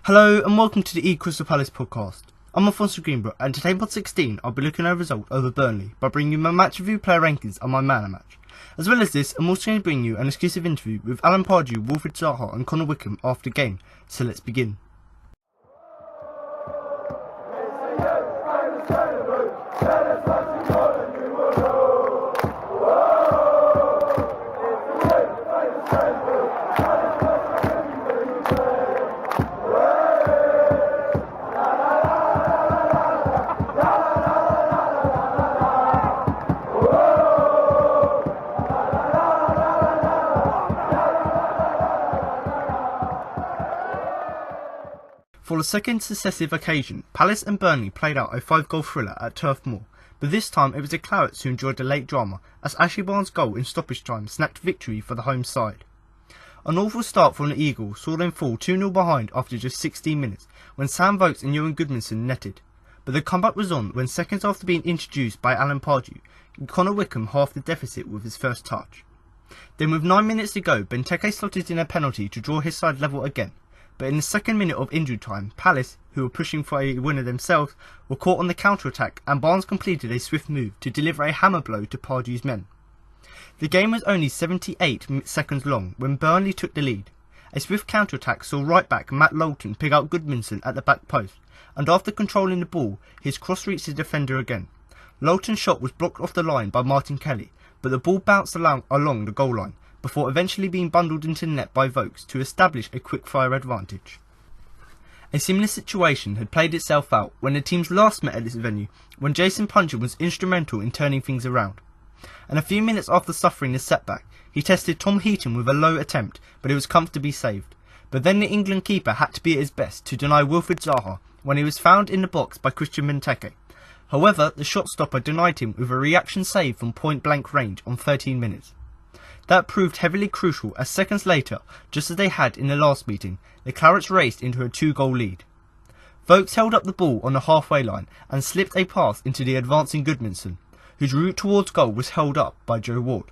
Hello and welcome to the Crystal Palace podcast. I'm Alfonso Greenbrook and today in pod 16 I'll be looking at a result over Burnley by bringing you my match review, player rankings and my man of match. As well as this, I'm also going to bring you an exclusive interview with Pardew, Wilfried Zaha and Connor Wickham after the game, so let's begin. For the second successive occasion, Palace and Burnley played out a 5-goal thriller at Turf Moor, but this time it was the Clarets who enjoyed the late drama as Ashley Barnes' goal in stoppage time snapped victory for the home side. An awful start from the Eagles saw them fall 2-0 behind after just 16 minutes when Sam Vokes and Johan Gudmundsson netted, but the comeback was on when seconds after being introduced by Pardew, Connor Wickham halved the deficit with his first touch. Then with 9 minutes to go, Benteke slotted in a penalty to draw his side level again. But in the second minute of injury time, Palace, who were pushing for a winner themselves, were caught on the counter-attack and Barnes completed a swift move to deliver a hammer blow to Pardew's men. The game was only 78 seconds long when Burnley took the lead. A swift counter-attack saw right-back Matt Lowton pick out Gudmundsson at the back post, and after controlling the ball, his cross reached the defender again. Lowton's shot was blocked off the line by Martin Kelly, but the ball bounced along the goal line, before eventually being bundled into the net by Vokes to establish a quick-fire advantage. A similar situation had played itself out when the teams last met at this venue, when Jason Puncher was instrumental in turning things around. And a few minutes after suffering the setback, he tested Tom Heaton with a low attempt, but it was comfortably saved. But then the England keeper had to be at his best to deny Wilfried Zaha when he was found in the box by Christian Benteke. However, the shot stopper denied him with a reaction save from point-blank range on 13 minutes. That proved heavily crucial as seconds later, just as they had in the last meeting, the Clarets raced into a 2-goal lead. Vokes held up the ball on the halfway line and slipped a pass into the advancing Gudmundsson, whose route towards goal was held up by Joe Ward.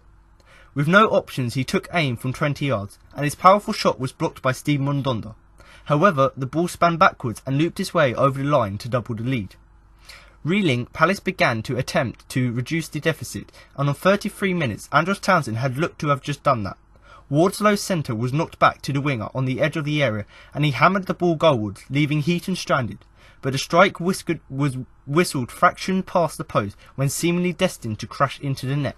With no options, he took aim from 20 yards and his powerful shot was blocked by Steve Mandanda. However, the ball span backwards and looped its way over the line to double the lead. Reeling, Palace began to attempt to reduce the deficit, and on 33 minutes Andros Townsend had looked to have just done that. Ward's low centre was knocked back to the winger on the edge of the area and he hammered the ball goalwards, leaving Heaton stranded, but the strike was whistled fraction past the post when seemingly destined to crash into the net.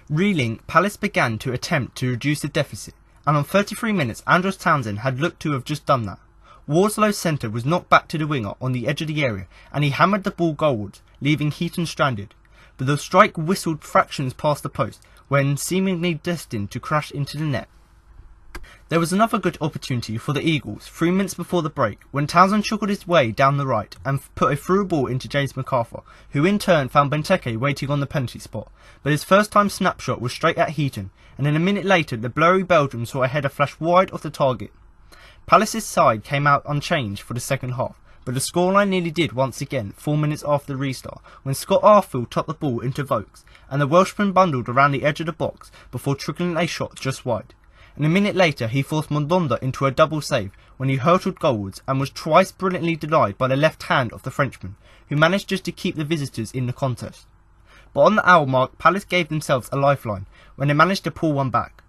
Reeling, Palace began to attempt to reduce the deficit, and on 33 minutes Andros Townsend had looked to have just done that. Ward's low centre was knocked back to the winger on the edge of the area and he hammered the ball goalwards, leaving Heaton stranded, but the strike whistled fractions past the post when seemingly destined to crash into the net. There was another good opportunity for the Eagles 3 minutes before the break when Townsend chuckled his way down the right and put a through ball into James MacArthur, who in turn found Benteke waiting on the penalty spot, but his first time snapshot was straight at Heaton, and then a minute later the blurry Belgium saw a header flash wide of the target. Palace's side came out unchanged for the second half, but the scoreline nearly did once again 4 minutes after the restart when Scott Arfield topped the ball into Vokes and the Welshman bundled around the edge of the box before trickling a shot just wide. And a minute later he forced Mandanda into a double save when he hurtled goalwards and was twice brilliantly denied by the left hand of the Frenchman, who managed just to keep the visitors in the contest. But on the hour mark, Palace gave themselves a lifeline when they managed to pull one back.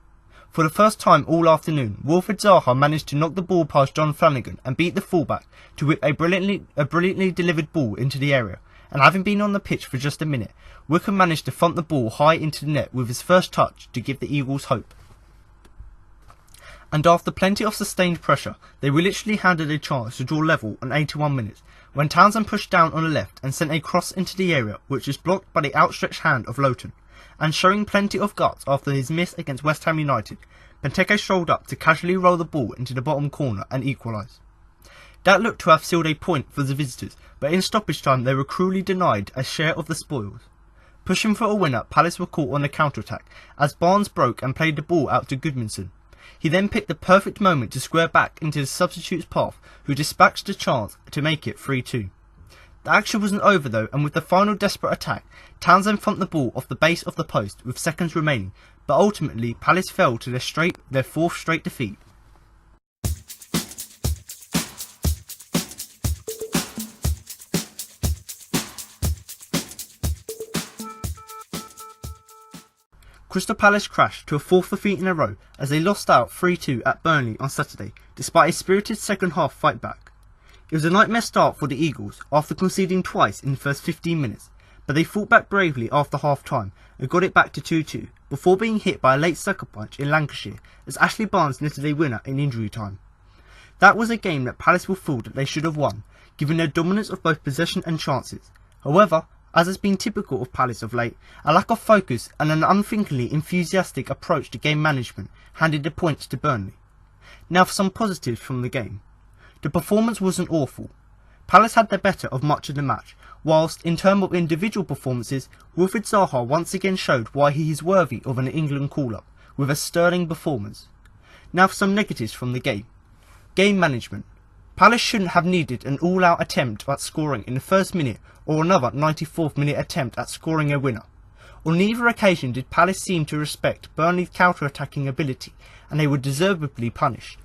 For the first time all afternoon, Wilfried Zaha managed to knock the ball past John Flanagan and beat the fullback to whip a brilliantly delivered ball into the area, and having been on the pitch for just a minute, Wickham managed to front the ball high into the net with his first touch to give the Eagles hope. And after plenty of sustained pressure, they were literally handed a chance to draw level on 81 minutes, when Townsend pushed down on the left and sent a cross into the area which was blocked by the outstretched hand of Lowton. And showing plenty of guts after his miss against West Ham United, Benteke strolled up to casually roll the ball into the bottom corner and equalise. That looked to have sealed a point for the visitors, but in stoppage time they were cruelly denied a share of the spoils. Pushing for a winner, Palace were caught on the counter-attack as Barnes broke and played the ball out to Gudmundsson. He then picked the perfect moment to square back into the substitute's path, who dispatched the chance to make it 3-2. The action wasn't over though, and with the final desperate attack, Townsend thumped the ball off the base of the post with seconds remaining, but ultimately Palace fell to their fourth straight defeat. Crystal Palace crashed to a fourth defeat in a row as they lost out 3-2 at Burnley on Saturday, despite a spirited second half fight back. It was a nightmare start for the Eagles after conceding twice in the first 15 minutes, but they fought back bravely after half time and got it back to 2-2 before being hit by a late sucker punch in Lancashire as Ashley Barnes netted a winner in injury time. That was a game that Palace will feel that they should have won, given their dominance of both possession and chances. However, as has been typical of Palace of late, a lack of focus and an unthinkingly enthusiastic approach to game management handed the points to Burnley. Now for some positives from the game. The performance wasn't awful. Palace had the better of much of the match, whilst in terms of individual performances, Wilfried Zaha once again showed why he is worthy of an England call-up, with a sterling performance. Now for some negatives from the game. Game management. Palace shouldn't have needed an all-out attempt at scoring in the first minute or another 94th minute attempt at scoring a winner. On neither occasion did Palace seem to respect Burnley's counter-attacking ability, and they were deservedly punished.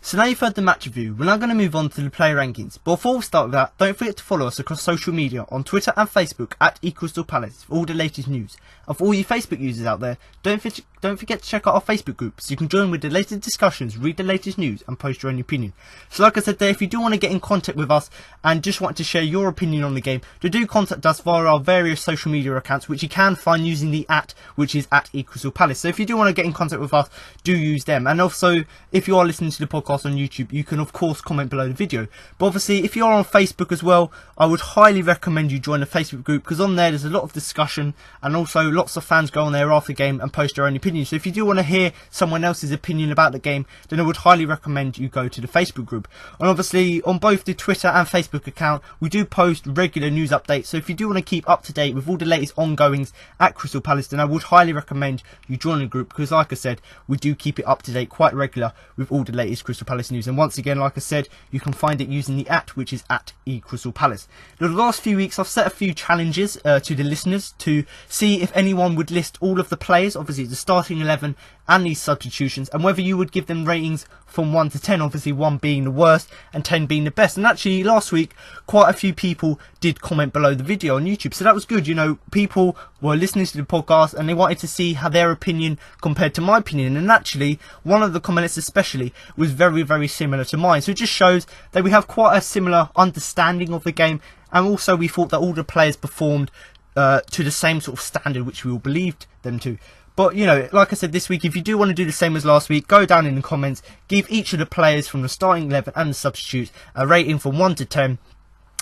So now you've heard the match review, we're now going to move on to the player rankings. But before we start with that, don't forget to follow us across social media on Twitter and Facebook at eCrystalPalace for all the latest news. And for all you Facebook users out there, don't forget to check out our Facebook group so you can join with the latest discussions, read the latest news and post your own opinion. So like I said there, if you do want to get in contact with us and just want to share your opinion on the game, do contact us via our various social media accounts, which you can find using the @ which is at eCrystalPalace. So if you do want to get in contact with us, do use them. And also, if you are listening to the podcast on YouTube, you can of course comment below the video. But obviously, if you are on Facebook as well, I would highly recommend you join the Facebook group, because on there's a lot of discussion, and also lots of fans go on there after the game and post their own opinions. So if you do want to hear someone else's opinion about the game, then I would highly recommend you go to the Facebook group. And obviously, on both the Twitter and Facebook account, we do post regular news updates. So if you do want to keep up to date with all the latest ongoings at Crystal Palace, then I would highly recommend you join the group, because like I said, we do keep it up to date quite regular with all the latest Crystal Palace news. And once again, like I said, you can find it using the @ which is at eCrystalPalace. The last few weeks I've set a few challenges to the listeners to see if anyone would list all of the players, obviously the starting 11 and these substitutions, and whether you would give them ratings from 1 to 10, obviously 1 being the worst and 10 being the best. And actually last week quite a few people did comment below the video on YouTube, so that was good. You know, people were listening to the podcast and they wanted to see how their opinion compared to my opinion, and actually one of the comments especially was very similar to mine. So it just shows that we have quite a similar understanding of the game, and also we thought that all the players performed to the same sort of standard which we all believed them to. But, you know, like I said this week, if you do want to do the same as last week, go down in the comments, give each of the players from the starting 11 and the substitutes a rating from 1 to 10.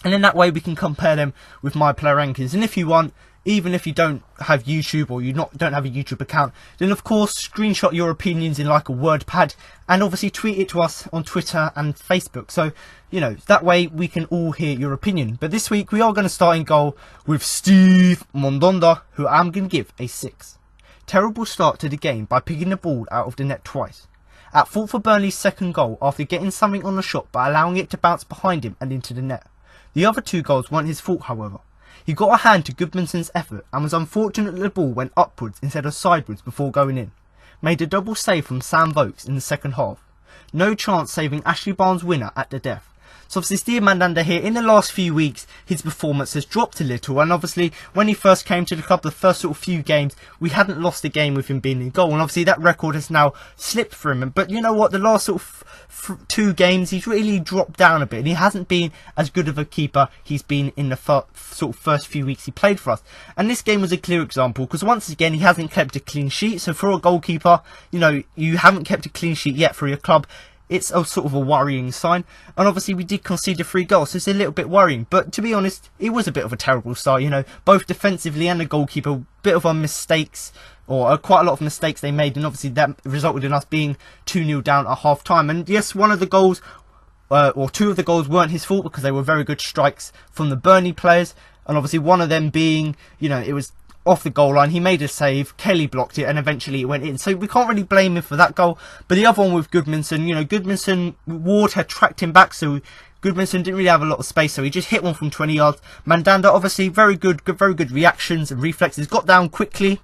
And then that way we can compare them with my player rankings. And if you want, even if you don't have YouTube or you don't have a YouTube account, then of course screenshot your opinions in like a WordPad and obviously tweet it to us on Twitter and Facebook. So, you know, that way we can all hear your opinion. But this week we are going to start in goal with Steve Mondonda, who I'm going to give a 6. Terrible start to the game by picking the ball out of the net twice. At fault for Burnley's second goal after getting something on the shot by allowing it to bounce behind him and into the net. The other 2 goals weren't his fault, however. He got a hand to Goodmanson's effort and was unfortunate that the ball went upwards instead of sideways before going in. Made a double save from Sam Vokes in the second half. No chance saving Ashley Barnes' winner at the death. So obviously Steve Mandanda here, in the last few weeks, his performance has dropped a little, and obviously when he first came to the club, the first sort of few games, we hadn't lost a game with him being in goal, and obviously that record has now slipped for him. But you know what, the last sort of 2 games, he's really dropped down a bit, and he hasn't been as good of a keeper he's been in the sort of first few weeks he played for us. And this game was a clear example, because once again, he hasn't kept a clean sheet. So for a goalkeeper, you know, you haven't kept a clean sheet yet for your club. It's a sort of a worrying sign. And obviously we did concede 3 goals, so it's a little bit worrying. But to be honest, it was a bit of a terrible start, you know, both defensively and the goalkeeper, bit of mistakes, or quite a lot of mistakes they made, and obviously that resulted in us being 2-0 down at half time. And yes, one of the goals, or 2 of the goals weren't his fault, because they were very good strikes from the Burnley players, and obviously one of them being, you know, it was off the goal line, he made a save, Kelly blocked it, and eventually it went in. So we can't really blame him for that goal. But the other one with Goodmanson, you know, Goodmanson, Ward had tracked him back, so Goodmanson didn't really have a lot of space, so he just hit one from 20 yards. Mandanda, obviously, very good reactions and reflexes, got down quickly,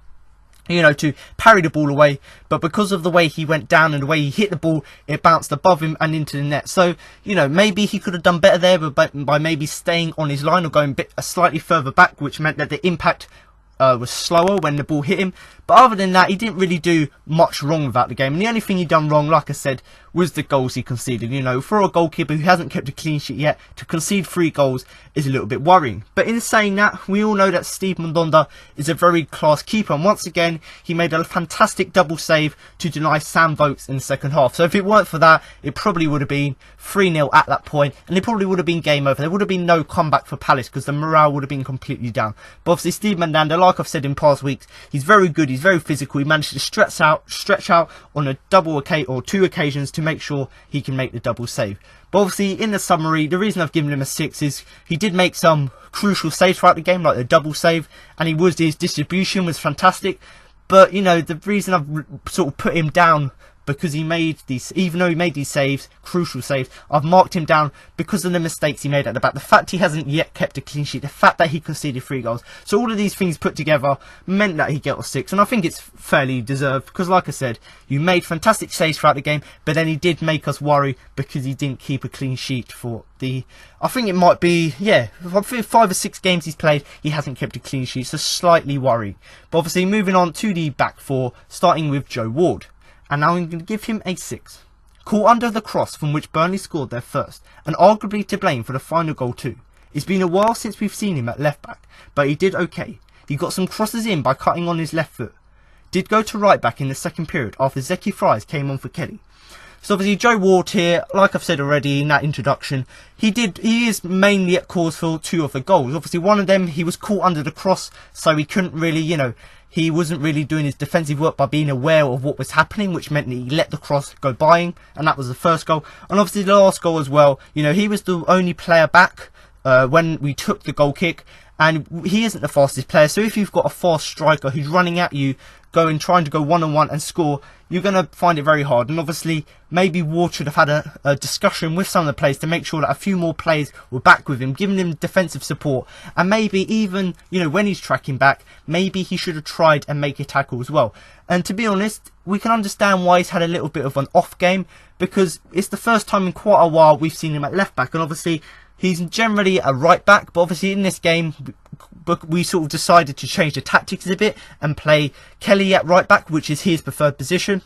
to parry the ball away, but because of the way he went down and the way he hit the ball, it bounced above him and into the net. So, maybe he could have done better there by maybe staying on his line or going slightly further back, which meant that the impact was slower when the ball hit him. But other than that, he didn't really do much wrong about the game. And the only thing he done wrong, like I said, was the goals he conceded. For a goalkeeper who hasn't kept a clean sheet yet, to concede 3 goals is a little bit worrying. But in saying that, we all know that Steve Mandanda is a very class keeper. And once again, he made a fantastic double save to deny Sam Vokes in the second half. So if it weren't for that, it probably would have been 3-0 at that point. And it probably would have been game over. There would have been no comeback for Palace because the morale would have been completely down. But obviously, Steve Mandanda, like I've said in past weeks, he's very good. He's very physical. He managed to stretch out on a or 2 occasions to make sure he can make the double save. But obviously, in the summary, the reason I've given him a 6 is he did make some crucial saves throughout the game, like the double save, and his distribution was fantastic. But the reason I've sort of put him down, because he made these, even though he made these saves, crucial saves, I've marked him down because of the mistakes he made at the back. The fact he hasn't yet kept a clean sheet, the fact that he conceded 3 goals. So all of these things put together meant that he got a 6. And I think it's fairly deserved because, like I said, you made fantastic saves throughout the game, but then he did make us worry because he didn't keep a clean sheet for I think it might be, 5 or 6 games he's played, he hasn't kept a clean sheet. So slightly worrying. But obviously moving on to the back 4, starting with Joe Ward. And now I'm going to give him a 6. Caught under the cross from which Burnley scored their first, and arguably to blame for the final goal too. It's been a while since we've seen him at left back, but he did okay. He got some crosses in by cutting on his left foot. Did go to right back in the second period after Zeki Fries came on for Kelly. So obviously Joe Ward here, like I've said already in that introduction, he is mainly at cause for 2 of the goals. Obviously one of them, he was caught under the cross, so he couldn't really, he wasn't really doing his defensive work by being aware of what was happening, which meant that he let the cross go by him, and that was the first goal. And obviously the last goal as well, he was the only player back when we took the goal kick, and he isn't the fastest player. So if you've got a fast striker who's running at you, trying to go one-on-one and score, you're going to find it very hard. And obviously, maybe Ward should have had a discussion with some of the players to make sure that a few more players were back with him, giving him defensive support. And maybe even, when he's tracking back, maybe he should have tried and make a tackle as well. And to be honest, we can understand why he's had a little bit of an off game, because it's the first time in quite a while we've seen him at left back. And obviously, he's generally a right back, but obviously in this game, we sort of decided to change the tactics a bit and play Kelly at right back, which is his preferred position.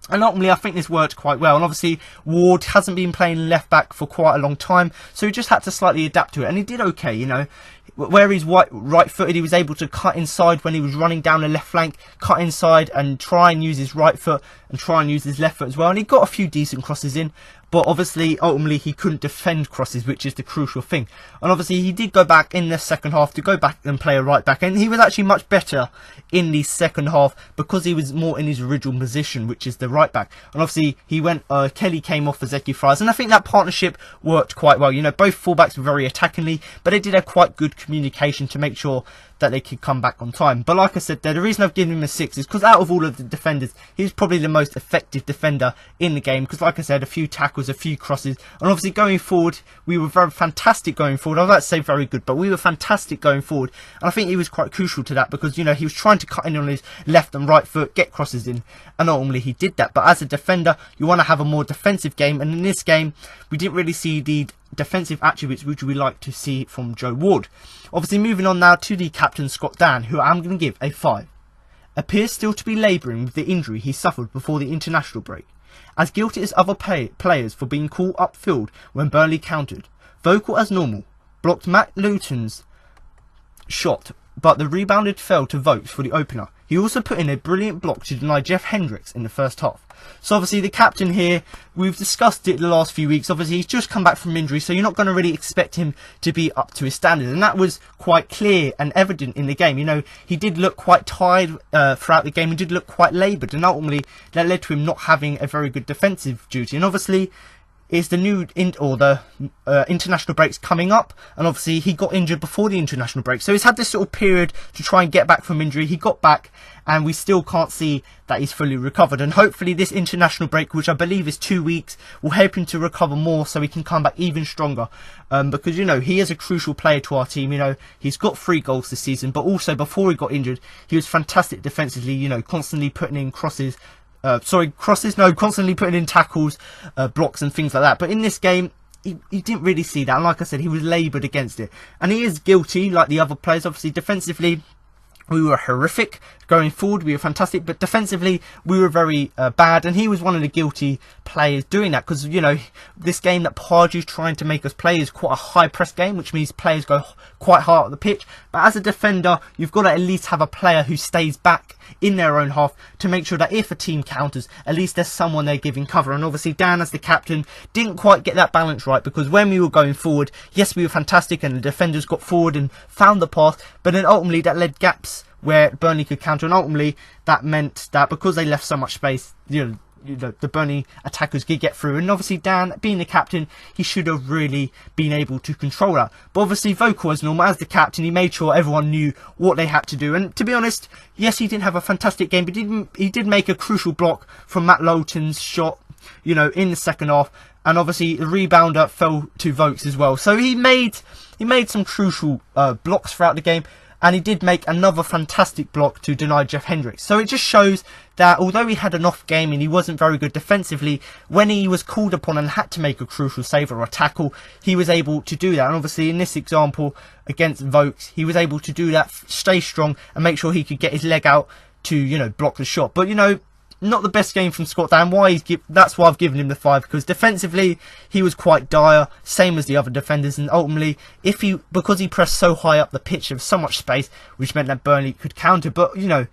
And ultimately, I think this worked quite well. And obviously, Ward hasn't been playing left back for quite a long time, so he just had to slightly adapt to it. And he did okay, Where he's right-footed, he was able to cut inside when he was running down the left flank, cut inside and try and use his right foot and try and use his left foot as well. And he got a few decent crosses in, but obviously, ultimately, he couldn't defend crosses, which is the crucial thing. And obviously, he did go back in the second half to go back and play a right back, and he was actually much better in the second half because he was more in his original position, which is the right back. And obviously, Kelly came off for Zeki Fries, and I think that partnership worked quite well. Both fullbacks were very attackingly, but they did have quite good communication to make sure that they could come back on time. But like I said there, the reason I've given him a 6 is because out of all of the defenders, he's probably the most effective defender in the game, because like I said, a few tackles, a few crosses, and obviously going forward, we were very fantastic going forward. I was about to say very good, but we were fantastic going forward, and I think he was quite crucial to that, because he was trying to cut in on his left and right foot, get crosses in, and ultimately he did that. But as a defender, you want to have a more defensive game, and in this game, we didn't really see the defensive attributes which we like to see from Joe Ward. Obviously moving on now to the captain Scott Dan, who I'm going to give a 5. Appears still to be labouring with the injury he suffered before the international break. As guilty as other players for being caught upfield when Burnley countered. Vocal as normal. Blocked Matt Luton's shot, but the rebounded fell to Vokes for the opener. He also put in a brilliant block to deny Jeff Hendricks in the first half. So obviously the captain here, we've discussed it the last few weeks. Obviously he's just come back from injury, so you're not going to really expect him to be up to his standards. And that was quite clear and evident in the game. He did look quite tired throughout the game. He did look quite laboured, and ultimately that led to him not having a very good defensive duty. And obviously is the new international breaks coming up, and obviously he got injured before the international break, so he's had this sort of period to try and get back from injury. He got back, and we still can't see that he's fully recovered, and hopefully this international break, which I believe is 2 weeks, will help him to recover more so he can come back even stronger, because, you know, he is a crucial player to our team. You know, he's got 3 goals this season, but also before he got injured, he was fantastic defensively, you know, constantly putting in constantly putting in tackles, blocks and things like that. But in this game, he didn't really see that. And like I said, he was laboured against it. And he is guilty, like the other players. Obviously, defensively, we were horrific. Going forward, we were fantastic. But defensively, we were very bad. And he was one of the guilty players doing that. Because, you know, this game that Pardew's trying to make us play is quite a high press game, which means players go quite hard at the pitch. But as a defender, you've got to at least have a player who stays back in their own half to make sure that if a team counters, at least there's someone there giving cover. And obviously Dan, as the captain, didn't quite get that balance right, because when we were going forward, yes, we were fantastic and the defenders got forward and found the path, but then ultimately that led gaps where Burnley could counter, and ultimately that meant that because they left so much space, you know, the Burnley attackers could get through. And obviously Dan, being the captain, he should have really been able to control that. But obviously vocal as normal, as the captain, he made sure everyone knew what they had to do. And to be honest, yes, he didn't have a fantastic game, but he did make a crucial block from Matt Lowton's shot, you know, in the second half. And obviously the rebounder fell to Vokes as well. So he made some crucial blocks throughout the game. And he did make another fantastic block to deny Jeff Hendricks. So it just shows that although he had an off game and he wasn't very good defensively, when he was called upon and had to make a crucial save or a tackle, he was able to do that. And obviously in this example against Vokes, he was able to do that, stay strong and make sure he could get his leg out to, you know, block the shot. But, you know, not the best game from Scott Dan. That's why I've given him the 5, because defensively he was quite dire, same as the other defenders, and ultimately because he pressed so high up the pitch, there was so much space, which meant that Burnley could counter. But, you know,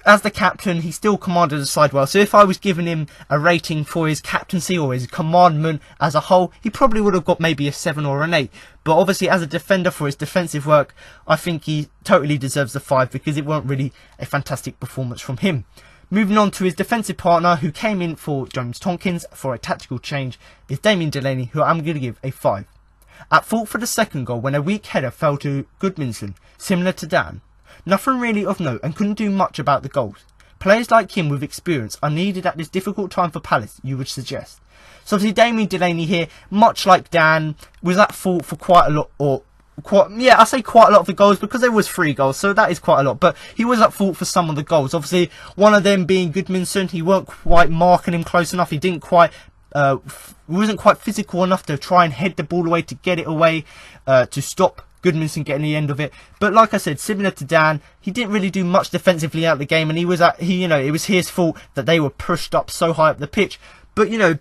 as the captain, he still commanded the side well. So if I was giving him a rating for his captaincy or his commandment as a whole, he probably would have got maybe a 7 or an 8. But obviously as a defender, for his defensive work, I think he totally deserves the 5, because it wasn't really a fantastic performance from him. Moving on to his defensive partner, who came in for James Tompkins for a tactical change, is Damien Delaney, who I'm going to give a 5. At fault for the second goal when a weak header fell to Goodmanson, similar to Dan. Nothing really of note and couldn't do much about the goals. Players like him with experience are needed at this difficult time for Palace, you would suggest. So obviously Damien Delaney here, much like Dan, was at fault for quite a lot, I say quite a lot of the goals, because there was 3 goals, so that is quite a lot. But he was at fault for some of the goals. Obviously, one of them being Goodmanson, he weren't quite marking him close enough. He didn't quite, wasn't quite physical enough to try and head the ball away to get it away, to stop Goodmanson getting the end of it. But like I said, similar to Dan, he didn't really do much defensively out of the game, and you know, it was his fault that they were pushed up so high up the pitch. But, you know,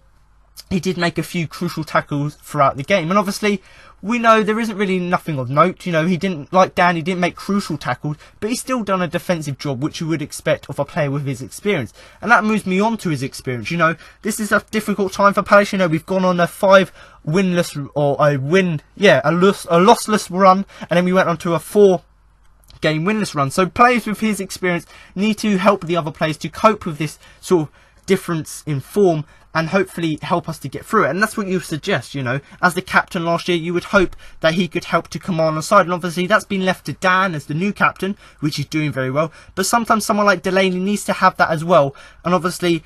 he did make a few crucial tackles throughout the game, and obviously we know there isn't really nothing of note. You know, he didn't, like Dan, he didn't make crucial tackles, but he's still done a defensive job, which you would expect of a player with his experience. And that moves me on to his experience. You know, this is a difficult time for Palace. You know, we've gone on a 5 winless, or a lossless run, and then we went on to a 4-game winless run. So players with his experience need to help the other players to cope with this sort of difference in form, and hopefully help us to get through it. And that's what you suggest, you know. As the captain last year, you would hope that he could help to command the side. And obviously that's been left to Dan as the new captain, which he's doing very well. But sometimes someone like Delaney needs to have that as well. And obviously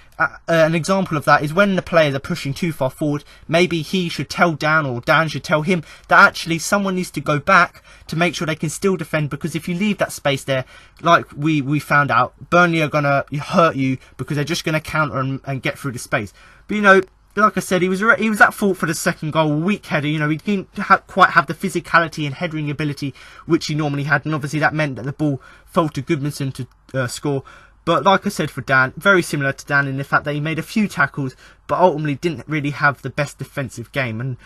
an example of that is when the players are pushing too far forward, maybe he should tell Dan, or Dan should tell him, that actually someone needs to go back to make sure they can still defend. Because if you leave that space there, like we found out, Burnley are going to hurt you, because they're just going to counter and get through the space. But, you know, like I said, he was at fault for the second goal, weak header. You know, he didn't quite have the physicality and headering ability which he normally had, and obviously that meant that the ball fell to Goodmanson to score. But like I said, for Dan, very similar to Dan in the fact that he made a few tackles, but ultimately didn't really have the best defensive game. And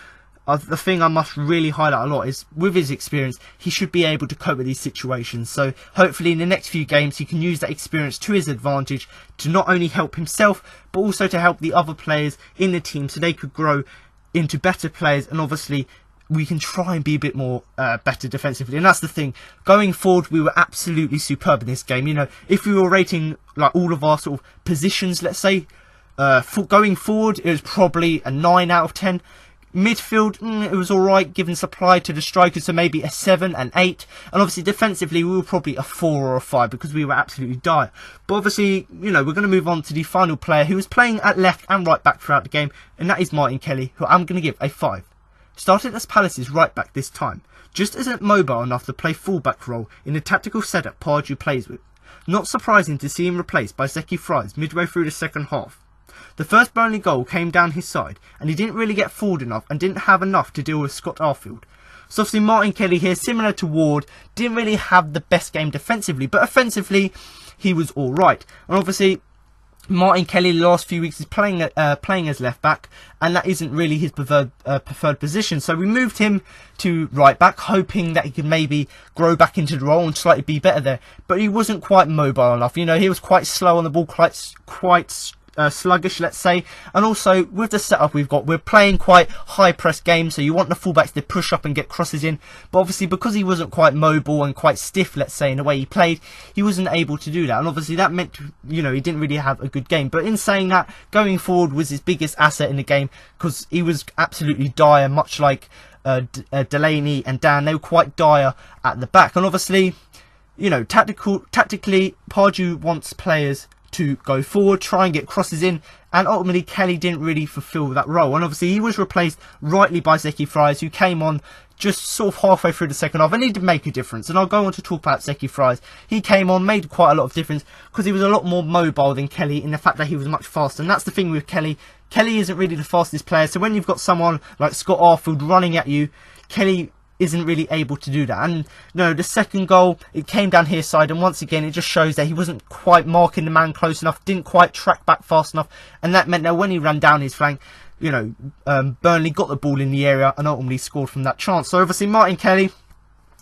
the thing I must really highlight a lot is, with his experience, he should be able to cope with these situations. So hopefully in the next few games he can use that experience to his advantage, to not only help himself, but also to help the other players in the team, so they could grow into better players. And obviously we can try and be a bit more better defensively. And that's the thing, going forward we were absolutely superb in this game. You know, if we were rating like all of our sort of positions, let's say, Going forward, it was probably a 9 out of 10. Midfield, it was alright, given supply to the strikers, so maybe a 7, an 8. And obviously defensively, we were probably a 4 or a 5 because we were absolutely dire. But obviously, we're going to move on to the final player who was playing at left and right back throughout the game, and that is Martin Kelly, who I'm going to give a 5. Started as Palace's right back this time, just isn't mobile enough to play fullback role in the tactical setup Pardew plays with. Not surprising to see him replaced by Zeki Fries midway through the second half. The first Burnley goal came down his side, and he didn't really get forward enough and didn't have enough to deal with Scott Arfield. So obviously Martin Kelly here, similar to Ward, didn't really have the best game defensively, but offensively he was alright. And obviously Martin Kelly the last few weeks is playing as left back, and that isn't really his preferred position. So we moved him to right back, hoping that he could maybe grow back into the role and slightly be better there. But he wasn't quite mobile enough. He was quite slow on the ball, quite sluggish, let's say. And also with the setup we're playing quite high press games, so you want the fullbacks to push up and get crosses in, but obviously because he wasn't quite mobile and quite stiff, let's say, in the way he played, he wasn't able to do that. And obviously that meant he didn't really have a good game. But in saying that, going forward was his biggest asset in the game, because he was absolutely dire, much like Delaney and Dan. They were quite dire at the back. And obviously tactically Pardew wants players to go forward, try and get crosses in, and ultimately Kelly didn't really fulfill that role. And obviously he was replaced rightly by Zeki Fries, who came on just sort of halfway through the second half and he did make a difference. And I'll go on to talk about Zeki Fries. He came on, made quite a lot of difference because he was a lot more mobile than Kelly, in the fact that he was much faster. And that's the thing with Kelly. Kelly isn't really the fastest player, so when you've got someone like Scott Arfield running at you, Kelly isn't really able to do that. And the second goal, it came down his side, and once again it just shows that he wasn't quite marking the man close enough, didn't quite track back fast enough, and that meant that when he ran down his flank, Burnley got the ball in the area and ultimately scored from that chance. So obviously Martin Kelly,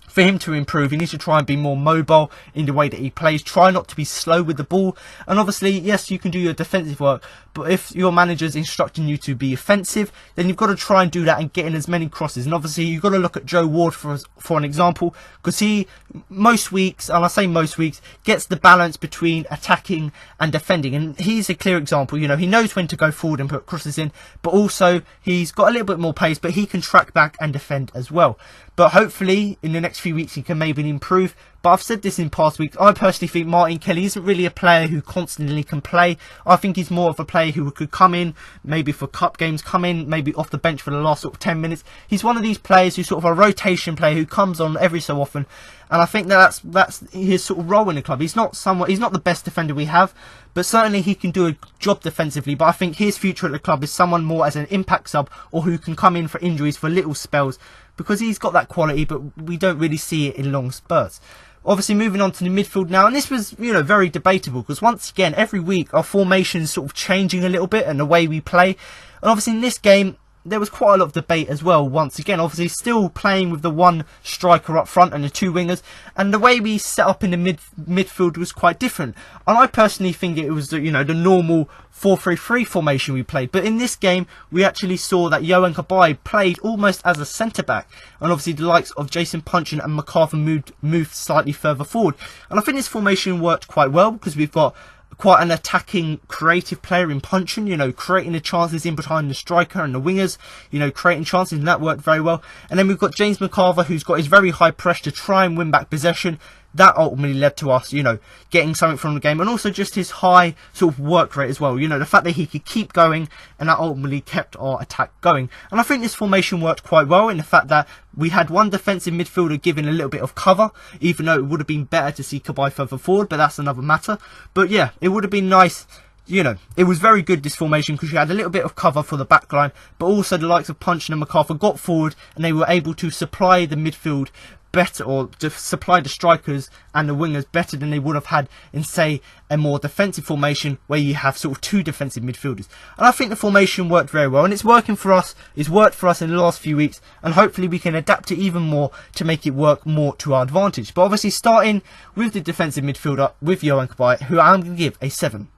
for him to improve, he needs to try and be more mobile in the way that he plays. Try not to be slow with the ball. And obviously, yes, you can do your defensive work, but if your manager's instructing you to be offensive, then you've got to try and do that and get in as many crosses. And obviously, you've got to look at Joe Ward for an example, because he, most weeks, and I say most weeks, gets the balance between attacking and defending. And he's a clear example. He knows when to go forward and put crosses in, but also he's got a little bit more pace, but he can track back and defend as well. But hopefully, in the next few weeks, he can maybe improve. But I've said this in past weeks, I personally think Martin Kelly isn't really a player who constantly can play. I think he's more of a player who could come in, maybe for cup games, come in, maybe off the bench for the last sort of 10 minutes. He's one of these players who's sort of a rotation player who comes on every so often. And I think that's his sort of role in the club. He's not the best defender we have, but certainly he can do a job defensively. But I think his future at the club is someone more as an impact sub, or who can come in for injuries for little spells, because he's got that quality, but we don't really see it in long spurts. Obviously moving on to the midfield now, and this was, very debatable, because once again, every week our formation's sort of changing a little bit and the way we play. And obviously in this game, there was quite a lot of debate as well. Once again, obviously still playing with the one striker up front and the two wingers, and the way we set up in the midfield was quite different. And I personally think it was the normal 4-3-3 formation we played. But in this game, we actually saw that Yohan Cabaye played almost as a centre back, and obviously the likes of Jason Puncheon and McArthur moved slightly further forward. And I think this formation worked quite well, because we've got quite an attacking, creative player in Puncheon, creating the chances in behind the striker and the wingers, creating chances, and that worked very well. And then we've got James McArthur, who's got his very high press to try and win back possession. That ultimately led to us, getting something from the game, and also just his high sort of work rate as well. The fact that he could keep going, and that ultimately kept our attack going. And I think this formation worked quite well in the fact that we had one defensive midfielder giving a little bit of cover, even though it would have been better to see Cabaye further forward, but that's another matter. But yeah, it would have been nice. It was very good, this formation, because you had a little bit of cover for the back line, but also the likes of Puncheon and McArthur got forward, and they were able to supply the midfield better, or to supply the strikers and the wingers better than they would have had in, say, a more defensive formation where you have sort of two defensive midfielders. And I think the formation worked very well, and it's working for us. It's worked for us in the last few weeks, and hopefully we can adapt it even more to make it work more to our advantage. But obviously starting with the defensive midfielder, with Yohan Cabaye, who I'm going to give a 7.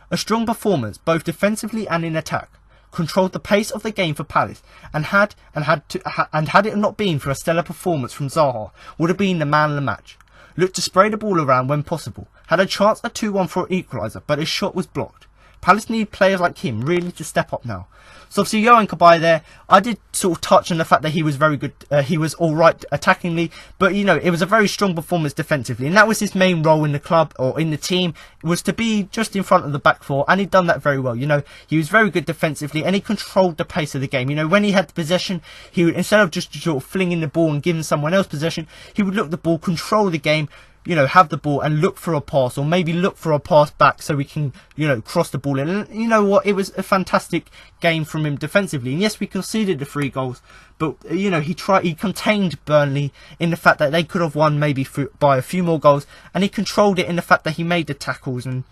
A strong performance both defensively and in attack. Controlled the pace of the game for Palace, and had it not been for a stellar performance from Zaha, would have been the man of the match. Looked to spray the ball around when possible, had a chance at 2-1 for an equaliser, but his shot was blocked. Palace need players like him really to step up now. So obviously Yohan Cabaye there, I did sort of touch on the fact that he was very good, he was alright attackingly, but you know, it was a very strong performance defensively, and that was his main role in the club, or in the team, was to be just in front of the back four, and he'd done that very well. You know, he was very good defensively, and he controlled the pace of the game. You know, when he had the possession, he would, instead of just sort of flinging the ball and giving someone else possession, he would look the ball, control the game, you know, have the ball and look for a pass, or maybe look for a pass back so we can, you know, cross the ball in. And you know what, it was a fantastic game from him defensively. And yes, we conceded the 3 goals, but you know, he contained Burnley in the fact that they could have won maybe by a few more goals, and he controlled it in the fact that he made the tackles, and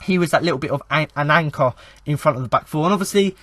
he was that little bit of an anchor in front of the back four. And obviously,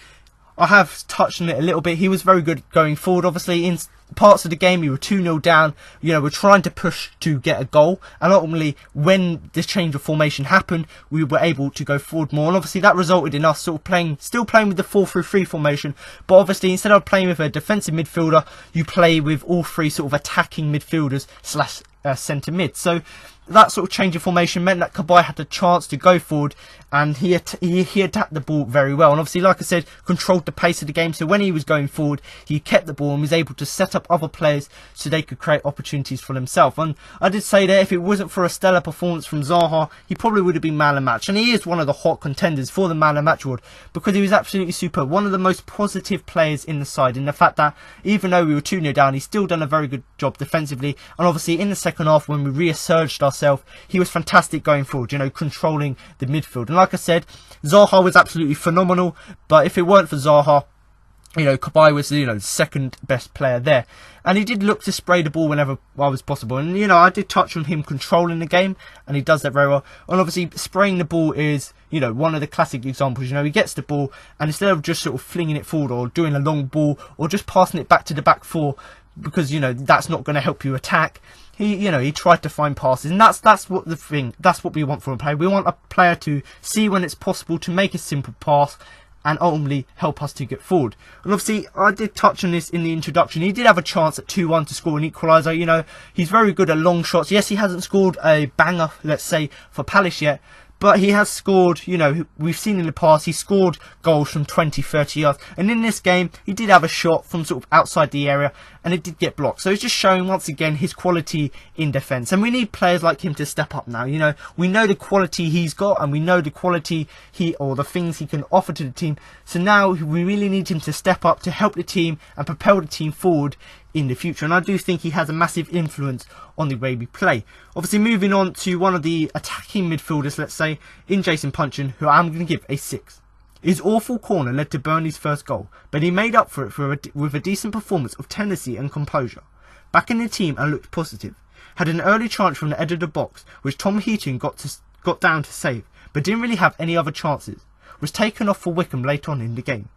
I have touched on it a little bit. He was very good going forward. Obviously, in parts of the game, we were 2-0 down. You know, we're trying to push to get a goal. And ultimately, when this change of formation happened, we were able to go forward more. And obviously, that resulted in us sort of still playing with the 4-3-3 formation. But obviously, instead of playing with a defensive midfielder, you play with all 3 sort of attacking midfielders / centre mid. So that sort of change of formation meant that Cabaye had the chance to go forward, and he attacked the ball very well, and obviously, like I said, controlled the pace of the game. So when he was going forward, he kept the ball and was able to set up other players so they could create opportunities for themselves. And I did say that if it wasn't for a stellar performance from Zaha, he probably would have been man of the match, and he is one of the hot contenders for the man of the match award, because he was absolutely superb. One of the most positive players in the side, in the fact that even though we were 2-0 down, he's still done a very good job defensively. And obviously in the second half, when we resurged ourselves, he was fantastic going forward, you know, controlling the midfield. And like I said, Zaha was absolutely phenomenal, but if it weren't for Zaha, you know, Cabaye was, you know, the second best player there. And he did look to spray the ball whenever was possible. And, you know, I did touch on him controlling the game, and he does that very well. And obviously, spraying the ball is, you know, one of the classic examples. You know, he gets the ball, and instead of just sort of flinging it forward or doing a long ball or just passing it back to the back four, because, you know, that's not going to help you attack, he tried to find passes. And that's what we want from a player. We want a player to see when it's possible to make a simple pass and ultimately help us to get forward. And obviously, I did touch on this in the introduction. He did have a chance at 2-1 to score an equaliser. You know, he's very good at long shots. Yes, he hasn't scored a banger, let's say, for Palace yet, but he has scored, you know, we've seen in the past, he scored goals from 20, 30 yards. And in this game, he did have a shot from sort of outside the area, and it did get blocked. So it's just showing, once again, his quality in defence. And we need players like him to step up now. You know, we know the quality he's got, and we know the quality or the things he can offer to the team. So now we really need him to step up to help the team and propel the team forward in the future. And I do think he has a massive influence on the way we play. Obviously, moving on to one of the attacking midfielders, let's say, in Jason Puncheon, who I'm going to give a 6. His awful corner led to Burnley's first goal, but he made up for it with a decent performance of tenacity and composure. Back in the team and looked positive. Had an early chance from the edge of the box, which Tom Heaton got down to save, but didn't really have any other chances. Was taken off for Wickham late on in the game.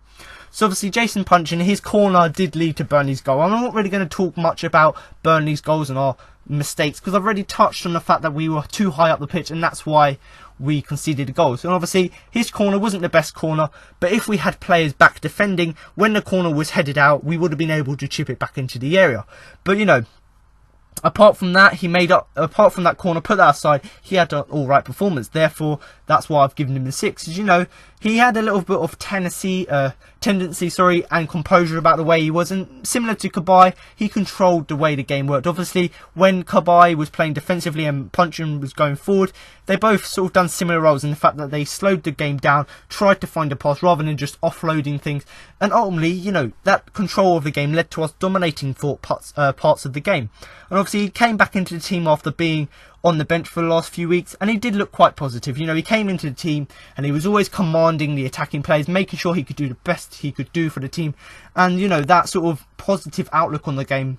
So obviously, Jason Puncheon, his corner did lead to Burnley's goal. I'm not really going to talk much about Burnley's goals and our mistakes, because I've already touched on the fact that we were too high up the pitch, and that's why we conceded the goals. And obviously, his corner wasn't the best corner, but if we had players back defending, when the corner was headed out, we would have been able to chip it back into the area. But, you know, apart from that corner, put that aside, he had an alright performance. Therefore, that's why I've given him the 6. As you know, he had a little bit of tendency and composure about the way he was, and similar to Cabaye, he controlled the way the game worked. Obviously, when Cabaye was playing defensively and Puncheon was going forward, they both sort of done similar roles in the fact that they slowed the game down, tried to find a pass rather than just offloading things, and ultimately, you know, that control of the game led to us dominating for parts of the game. And obviously, he came back into the team after being on the bench for the last few weeks, and he did look quite positive. You know, he came into the team and he was always commanding the attacking plays, making sure he could do the best he could do for the team. And, you know, that sort of positive outlook on the game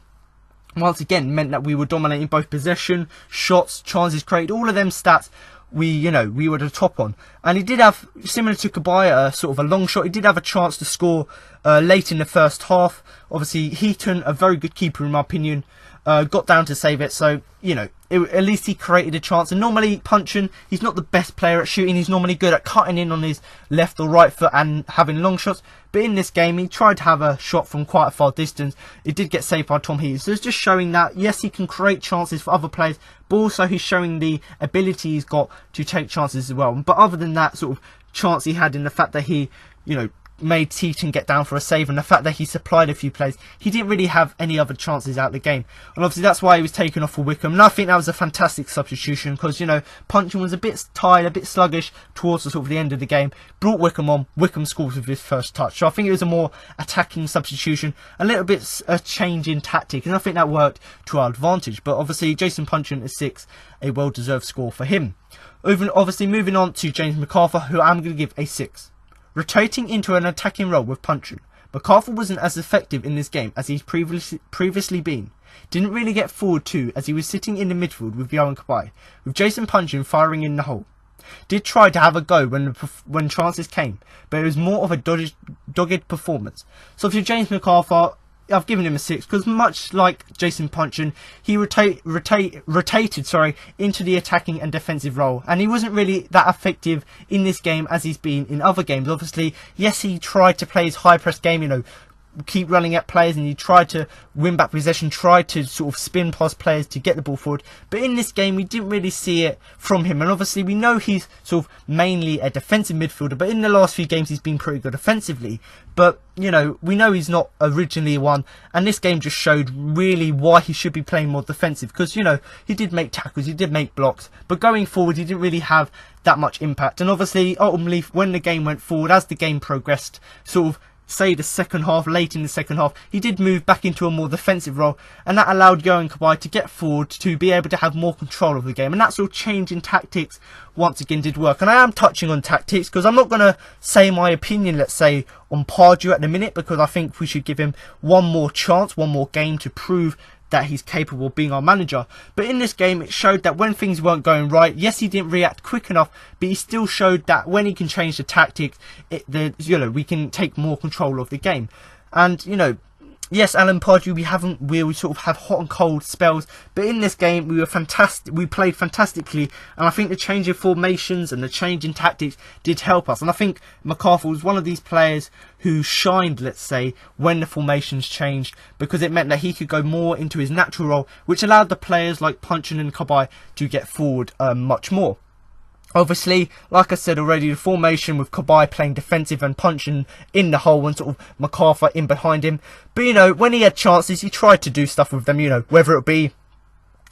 once again meant that we were dominating both possession, shots, chances created, all of them stats. We were the top on. And he did have, similar to Cabaye, sort of a long shot. He did have a chance to score late in the first half. Obviously, Heaton, a very good keeper in my opinion, got down to save it. So, you know, at least he created a chance. And normally, Puncheon, he's not the best player at shooting. He's normally good at cutting in on his left or right foot and having long shots. But in this game, he tried to have a shot from quite a far distance. It did get saved by Tom Heaton. So it's just showing that, yes, he can create chances for other players, but also he's showing the ability he's got to take chances as well. But other than that sort of chance he had in the fact that he, you know, made Heaton get down for a save, and the fact that he supplied a few plays, he didn't really have any other chances out of the game. And obviously that's why he was taken off for Wickham. And I think that was a fantastic substitution, because, you know, Puncheon was a bit tired, a bit sluggish towards the sort of the end of the game. Brought Wickham on. Wickham scores with his first touch. So I think it was a more attacking substitution, a little bit a change in tactic, and I think that worked to our advantage. But obviously Jason Puncheon is 6, a well-deserved score for him. Obviously moving on to James McArthur, who I'm going to give a 6. Rotating into an attacking role with Puncheon, McArthur wasn't as effective in this game as he's previously been. Didn't really get forward too, as he was sitting in the midfield with Yohan Cabaye, with Jason Puncheon firing in the hole. Did try to have a go when chances came, but it was more of a dogged performance. So for James McArthur, I've given him a 6, because much like Jason Puncheon, he rotated into the attacking and defensive role, and he wasn't really that effective in this game as he's been in other games. Obviously, yes, he tried to play his high press game, you know, keep running at players, and he tried to win back possession, tried to sort of spin past players to get the ball forward. But in this game, we didn't really see it from him. And obviously, we know he's sort of mainly a defensive midfielder, but in the last few games, he's been pretty good offensively. But, you know, we know he's not originally one, and this game just showed really why he should be playing more defensive, because, you know, he did make tackles, he did make blocks, but going forward, he didn't really have that much impact. And obviously, ultimately, when the game went forward, as the game progressed, sort of say the second half, late in the second half, he did move back into a more defensive role, and that allowed Yohan Cabaye to get forward, to be able to have more control of the game. And that sort of change in tactics once again did work. And I am touching on tactics because I'm not going to say my opinion, let's say, on Pardew at the minute, because I think we should give him one more chance, one more game to prove that he's capable of being our manager. But in this game, it showed that when things weren't going right, yes, he didn't react quick enough, but he still showed that when he can change the tactics, we can take more control of the game. And, you know, yes, Alan Pardew, we sort of have hot and cold spells, but in this game we were fantastic. We played fantastically, and I think the change in formations and the change in tactics did help us. And I think McArthur was one of these players who shined, let's say, when the formations changed, because it meant that he could go more into his natural role, which allowed the players like Puncheon and Cabaye to get forward much more. Obviously, like I said already, the formation with Cabaye playing defensive and Puncheon in the hole and sort of McArthur in behind him. But, you know, when he had chances, he tried to do stuff with them, you know, whether it be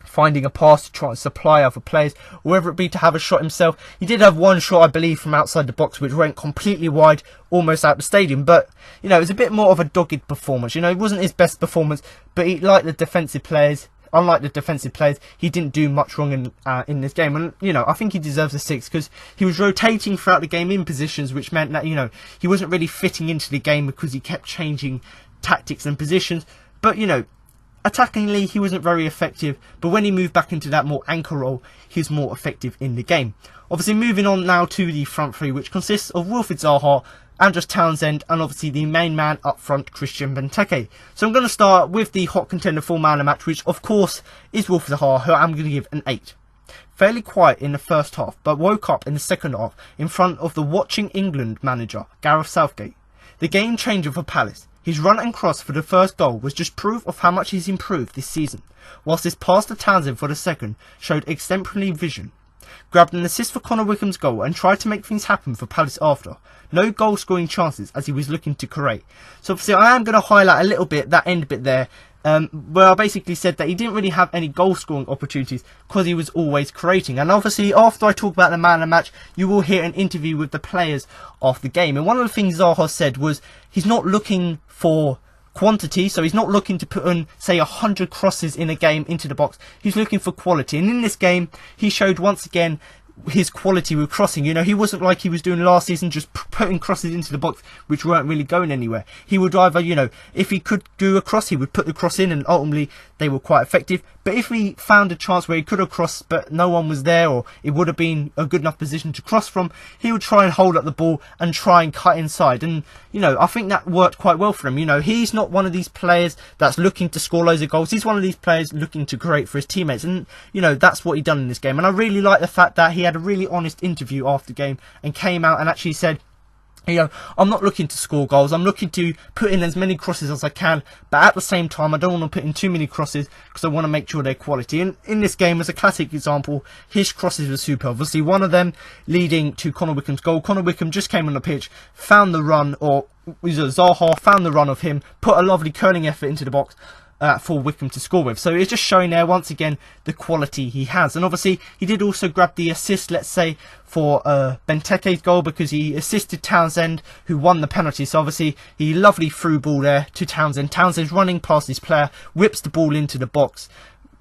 finding a pass to try and supply other players, or whether it be to have a shot himself. He did have one shot, I believe, from outside the box, which went completely wide, almost out the stadium. But, you know, it was a bit more of a dogged performance. You know, it wasn't his best performance, but he, like the defensive players, unlike the defensive players, he didn't do much wrong in this game. And, you know, I think he deserves a 6, because he was rotating throughout the game in positions, which meant that, you know, he wasn't really fitting into the game because he kept changing tactics and positions. But, you know, attackingly, he wasn't very effective. But when he moved back into that more anchor role, he was more effective in the game. Obviously, moving on now to the front three, which consists of Wilfried Zaha, Andros Townsend, and obviously the main man up front, Christian Benteke. So I'm going to start with the hot contender for man of the match, which of course is Wilfried Zaha, who I'm going to give an 8. Fairly quiet in the first half, but woke up in the second half in front of the watching England manager, Gareth Southgate. The game changer for Palace. His run and cross for the first goal was just proof of how much he's improved this season, whilst his pass to Townsend for the second showed exemplary vision. Grabbed an assist for Connor Wickham's goal and tried to make things happen for Palace after. No goal scoring chances as he was looking to create. So obviously I am going to highlight a little bit that end bit there, where I basically said that he didn't really have any goal scoring opportunities because he was always creating. And obviously after I talk about the man of the match, you will hear an interview with the players of the game. And one of the things Zaha said was he's not looking for quantity, so he's not looking to put on, say, 100 crosses in a game into the box. He's looking for quality, and in this game he showed once again his quality with crossing. You know, he wasn't like he was doing last season, just putting crosses into the box which weren't really going anywhere. He would either, you know, if he could do a cross, he would put the cross in, and ultimately they were quite effective. But if he found a chance where he could have crossed but no one was there, or it would have been a good enough position to cross from, he would try and hold up the ball and try and cut inside. And, you know, I think that worked quite well for him. You know, he's not one of these players that's looking to score loads of goals. He's one of these players looking to create for his teammates. And, you know, that's what he done in this game. And I really like the fact that he had a really honest interview after the game and came out and actually said, you know, I'm not looking to score goals. I'm looking to put in as many crosses as I can. But at the same time, I don't want to put in too many crosses because I want to make sure they're quality. And in this game, as a classic example, his crosses were super. Obviously, one of them leading to Connor Wickham's goal. Connor Wickham just came on the pitch, found the run, or was it Zaha, found the run of him, put a lovely curling effort into the box for Wickham to score with. So it's just showing there once again the quality he has. And obviously he did also grab the assist, let's say, for Benteke's goal, because he assisted Townsend, who won the penalty. So obviously he lovely through ball there to Townsend. Townsend's running past his player, whips the ball into the box.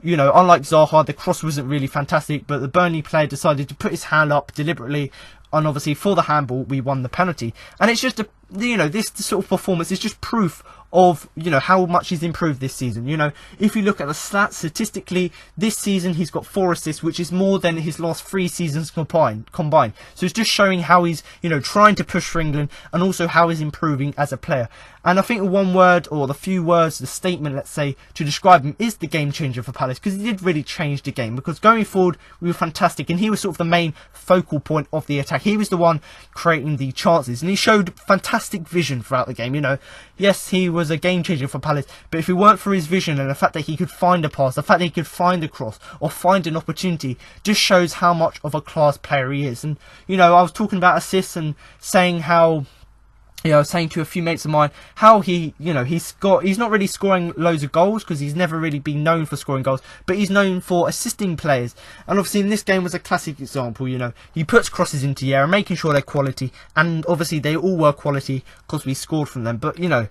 You know, unlike Zaha, the cross wasn't really fantastic, but the Burnley player decided to put his hand up deliberately, and obviously for the handball we won the penalty. And it's just you know, this sort of performance is just proof of, you know, how much he's improved this season. You know, if you look at the stats statistically, this season he's got 4 assists, which is more than his last 3 seasons combined. So it's just showing how he's, you know, trying to push for England, and also how he's improving as a player. And I think one word, or the few words, the statement, let's say, to describe him is the game changer for Palace, because he did really change the game. Because going forward, we were fantastic, and he was sort of the main focal point of the attack. He was the one creating the chances, and he showed fantastic vision throughout the game. You know, yes, he was a game changer for Palace, but if it weren't for his vision and the fact that he could find a pass, the fact that he could find a cross or find an opportunity, just shows how much of a class player he is. And, you know, I was talking about assists and saying how, you know, I was saying to a few mates of mine how he, you know, he's not really scoring loads of goals because he's never really been known for scoring goals, but he's known for assisting players. And obviously in this game was a classic example. You know, he puts crosses into the air and making sure they're quality, and obviously they all were quality because we scored from them. But, you know,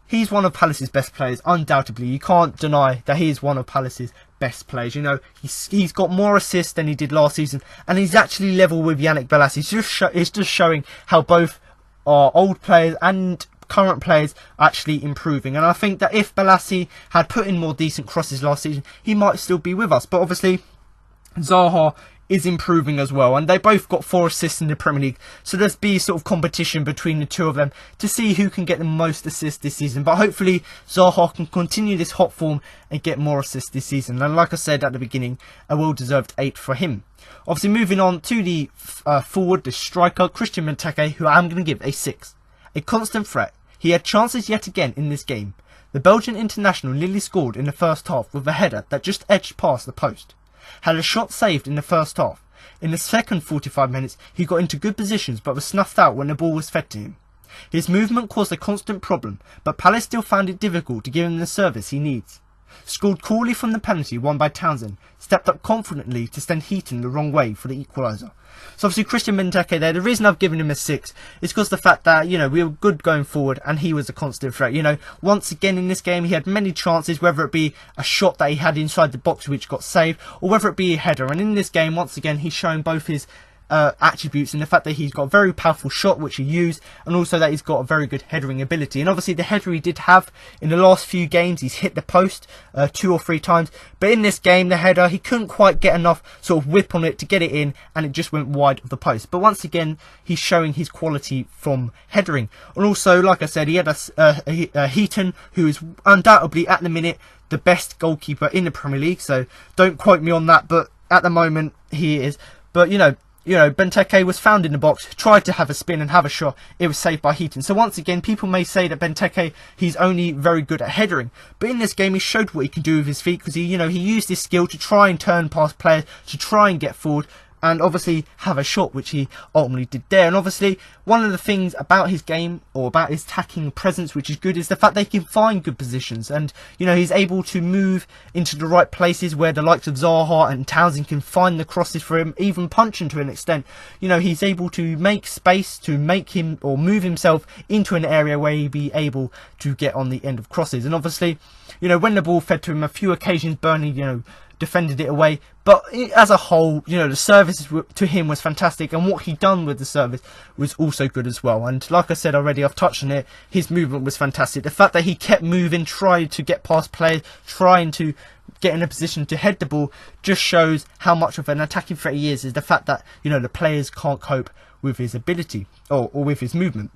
he's one of Palace's best players, undoubtedly. You can't deny that he is one of Palace's best players. You know, he's got more assists than he did last season, and he's actually level with Yannick Bolasie. It's just showing how both are old players and current players actually improving. And I think that if Bolasie had put in more decent crosses last season, he might still be with us. But obviously Zaha is improving as well, and they both got 4 assists in the Premier League, so there's be sort of competition between the two of them to see who can get the most assists this season. But hopefully Zaha can continue this hot form and get more assists this season, and like I said at the beginning, a well-deserved 8 for him. Obviously moving on to the forward, the striker, Christian Benteke, who I'm going to give a 6. A constant threat. He had chances yet again in this game. The Belgian international nearly scored in the first half with a header that just edged past the post. Had a shot saved in the first half. In the second 45 minutes, he got into good positions but was snuffed out when the ball was fed to him. His movement caused a constant problem, but Palace still found it difficult to give him the service he needs. Scored coolly from the penalty won by Townsend, stepped up confidently to send Heaton the wrong way for the equaliser. So obviously Christian Benteke there, the reason I've given him a 6 is because the fact that, you know, we were good going forward and he was a constant threat. You know, once again in this game he had many chances, whether it be a shot that he had inside the box which got saved, or whether it be a header. And in this game, once again, he's showing both his attributes, and the fact that he's got a very powerful shot which he used, and also that he's got a very good headering ability. And obviously the header he did have in the last few games, he's hit the post 2 or 3 times, but in this game the header, he couldn't quite get enough sort of whip on it to get it in, and it just went wide of the post. But once again, he's showing his quality from headering. And also, like I said, he had a Heaton, who is undoubtedly at the minute the best goalkeeper in the Premier League, so don't quote me on that, but at the moment he is. But you know, Benteke was found in the box, tried to have a spin and have a shot. It was saved by Heaton. So once again, people may say that Benteke, he's only very good at headering. But in this game, he showed what he can do with his feet, because he used his skill to try and turn past players, to try and get forward, and obviously have a shot, which he ultimately did there. And obviously, one of the things about his game, or about his attacking presence, which is good, is the fact that he can find good positions. And, you know, he's able to move into the right places where the likes of Zaha and Townsend can find the crosses for him, even punching to an extent. You know, he's able to make space to make him, or move himself into an area where he'd be able to get on the end of crosses. And obviously, you know, when the ball fed to him, a few occasions Burnley, you know, defended it away. But as a whole, you know, the service to him was fantastic, and what he done with the service was also good as well. And like I said already, I've touched on it, his movement was fantastic. The fact that he kept moving, tried to get past players, trying to get in a position to head the ball, just shows how much of an attacking threat he is the fact that, you know, the players can't cope with his ability or with his movement.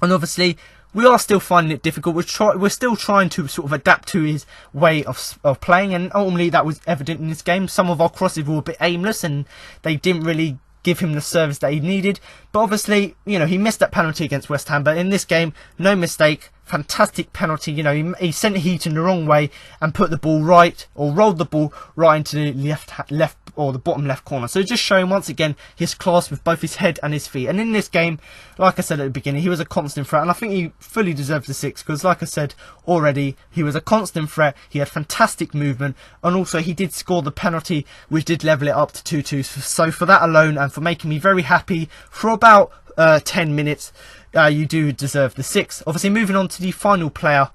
And obviously, we are still finding it difficult. We're still trying to sort of adapt to his way of playing, and ultimately that was evident in this game. Some of our crosses were a bit aimless, and they didn't really give him the service that he needed. But obviously, you know, he missed that penalty against West Ham. But in this game, no mistake, fantastic penalty. You know, he sent Heat in the wrong way and put the ball right, or rolled the ball right into the left or the bottom left corner. So just showing once again his class with both his head and his feet. And in this game, like I said at the beginning, he was a constant threat, and I think he fully deserves the 6 because, like I said already, he was a constant threat. He had fantastic movement, and also he did score the penalty, which did level it up to 2-2. So for that alone, and for making me very happy for about 10 minutes, you do deserve the 6. Obviously, moving on to the final player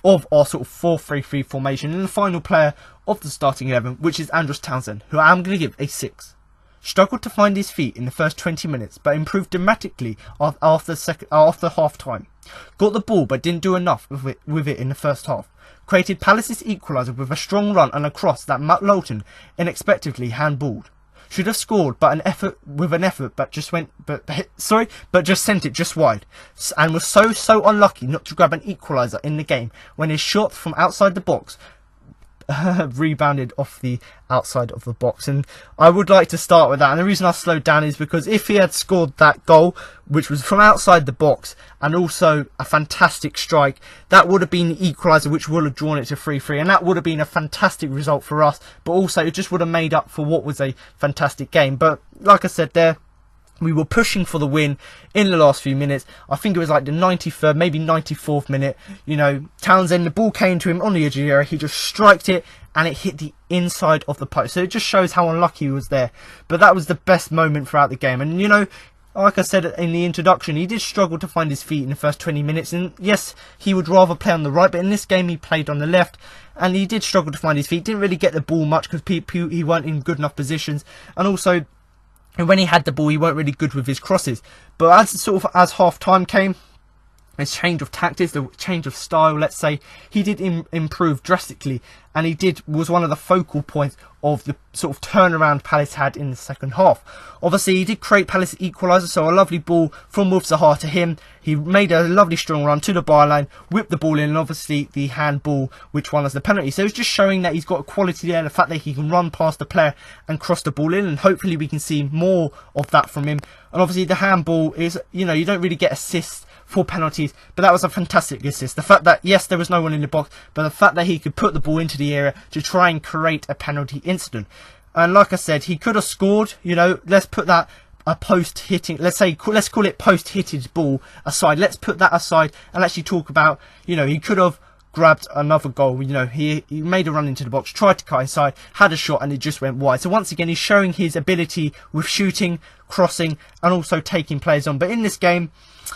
of our sort of 4-3-3 formation, and the final player of the starting 11, which is Andros Townsend, who I'm going to give a 6. Struggled to find his feet in the first 20 minutes, but improved dramatically after half time. Got the ball, but didn't do enough with it in the first half. Created Palace's equaliser with a strong run and a cross that Matt Lowton unexpectedly handballed. Should have scored, but just sent it just wide, and was so unlucky not to grab an equaliser in the game when his shot from outside the box rebounded off the outside of the box. And I would like to start with that, and the reason I slowed down is because if he had scored that goal, which was from outside the box and also a fantastic strike, that would have been the equaliser, which would have drawn it to 3-3, and that would have been a fantastic result for us, but also it just would have made up for what was a fantastic game. But like I said there, we were pushing for the win in the last few minutes. I think it was like the 93rd, maybe 94th minute. You know, Townsend, the ball came to him on the edge of the area. He just striked it, and it hit the inside of the post. So it just shows how unlucky he was there. But that was the best moment throughout the game. And, you know, like I said in the introduction, he did struggle to find his feet in the first 20 minutes. And yes, he would rather play on the right, but in this game he played on the left. And he did struggle to find his feet. Didn't really get the ball much because he weren't in good enough positions. And also, and when he had the ball, he weren't really good with his crosses. But as half time came, his change of tactics, the change of style, let's say, he did improve drastically, and he was one of the focal points of the sort of turnaround Palace had in the second half. Obviously, he did create Palace equaliser, so a lovely ball from Wolf Zaha to him. He made a lovely strong run to the byline, whipped the ball in, and obviously the handball, which won us the penalty. So it's just showing that he's got a quality there, the fact that he can run past the player and cross the ball in, and hopefully we can see more of that from him. And obviously the handball is, you know, you don't really get assists for penalties, but that was a fantastic assist. The fact that, yes, there was no one in the box, but the fact that he could put the ball into the area to try and create a penalty incident. And like I said, he could have scored. You know, let's put that let's call it post-hitted ball aside. Let's put that aside and actually talk about, you know, he could have grabbed another goal. You know, he made a run into the box, tried to cut inside, had a shot, and it just went wide. So once again, he's showing his ability with shooting, crossing, and also taking players on. But in this game,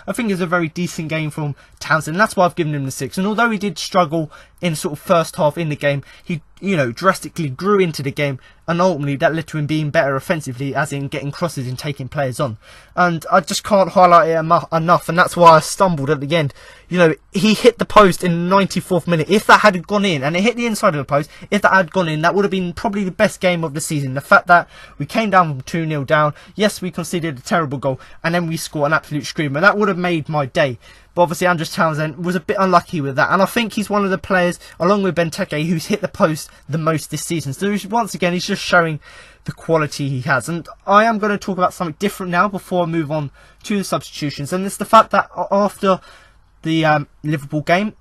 I think it's a very decent game from Townsend, and that's why I've given him the 6. And although he did struggle in sort of first half in the game, he, you know, drastically grew into the game, and ultimately that led to him being better offensively, as in getting crosses and taking players on. And I just can't highlight it enough, and that's why I stumbled at the end. You know, he hit the post in the 94th minute. If that had gone in, and it hit the inside of the post, if that had gone in, that would have been probably the best game of the season. The fact that we came down from 2-0 down, yes, we conceded a terrible goal, and then we scored an absolute screamer. That would have made my day. But obviously Andros Townsend was a bit unlucky with that, and I think he's one of the players, along with Benteke, who's hit the post the most this season. So once again, he's just showing the quality he has. And I am going to talk about something different now before I move on to the substitutions, and it's the fact that after the Liverpool game,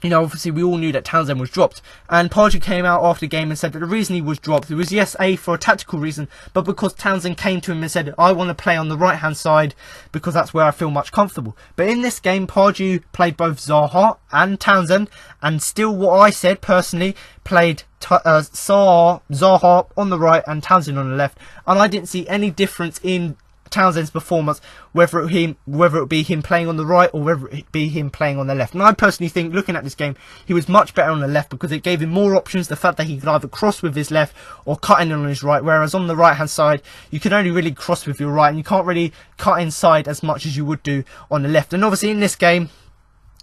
you know, obviously we all knew that Townsend was dropped, and Pardew came out after the game and said that the reason he was dropped, it was, yes, for a tactical reason, but because Townsend came to him and said, I want to play on the right hand side because that's where I feel much comfortable. But in this game, Pardew played both Zaha and Townsend, and still what I said personally, played Zaha on the right and Townsend on the left, and I didn't see any difference in Townsend's performance, whether it be him playing on the right or whether it be him playing on the left. And I personally think, looking at this game, he was much better on the left because it gave him more options. The fact that he could either cross with his left or cut in on his right, whereas on the right hand side you can only really cross with your right and you can't really cut inside as much as you would do on the left. And obviously in this game,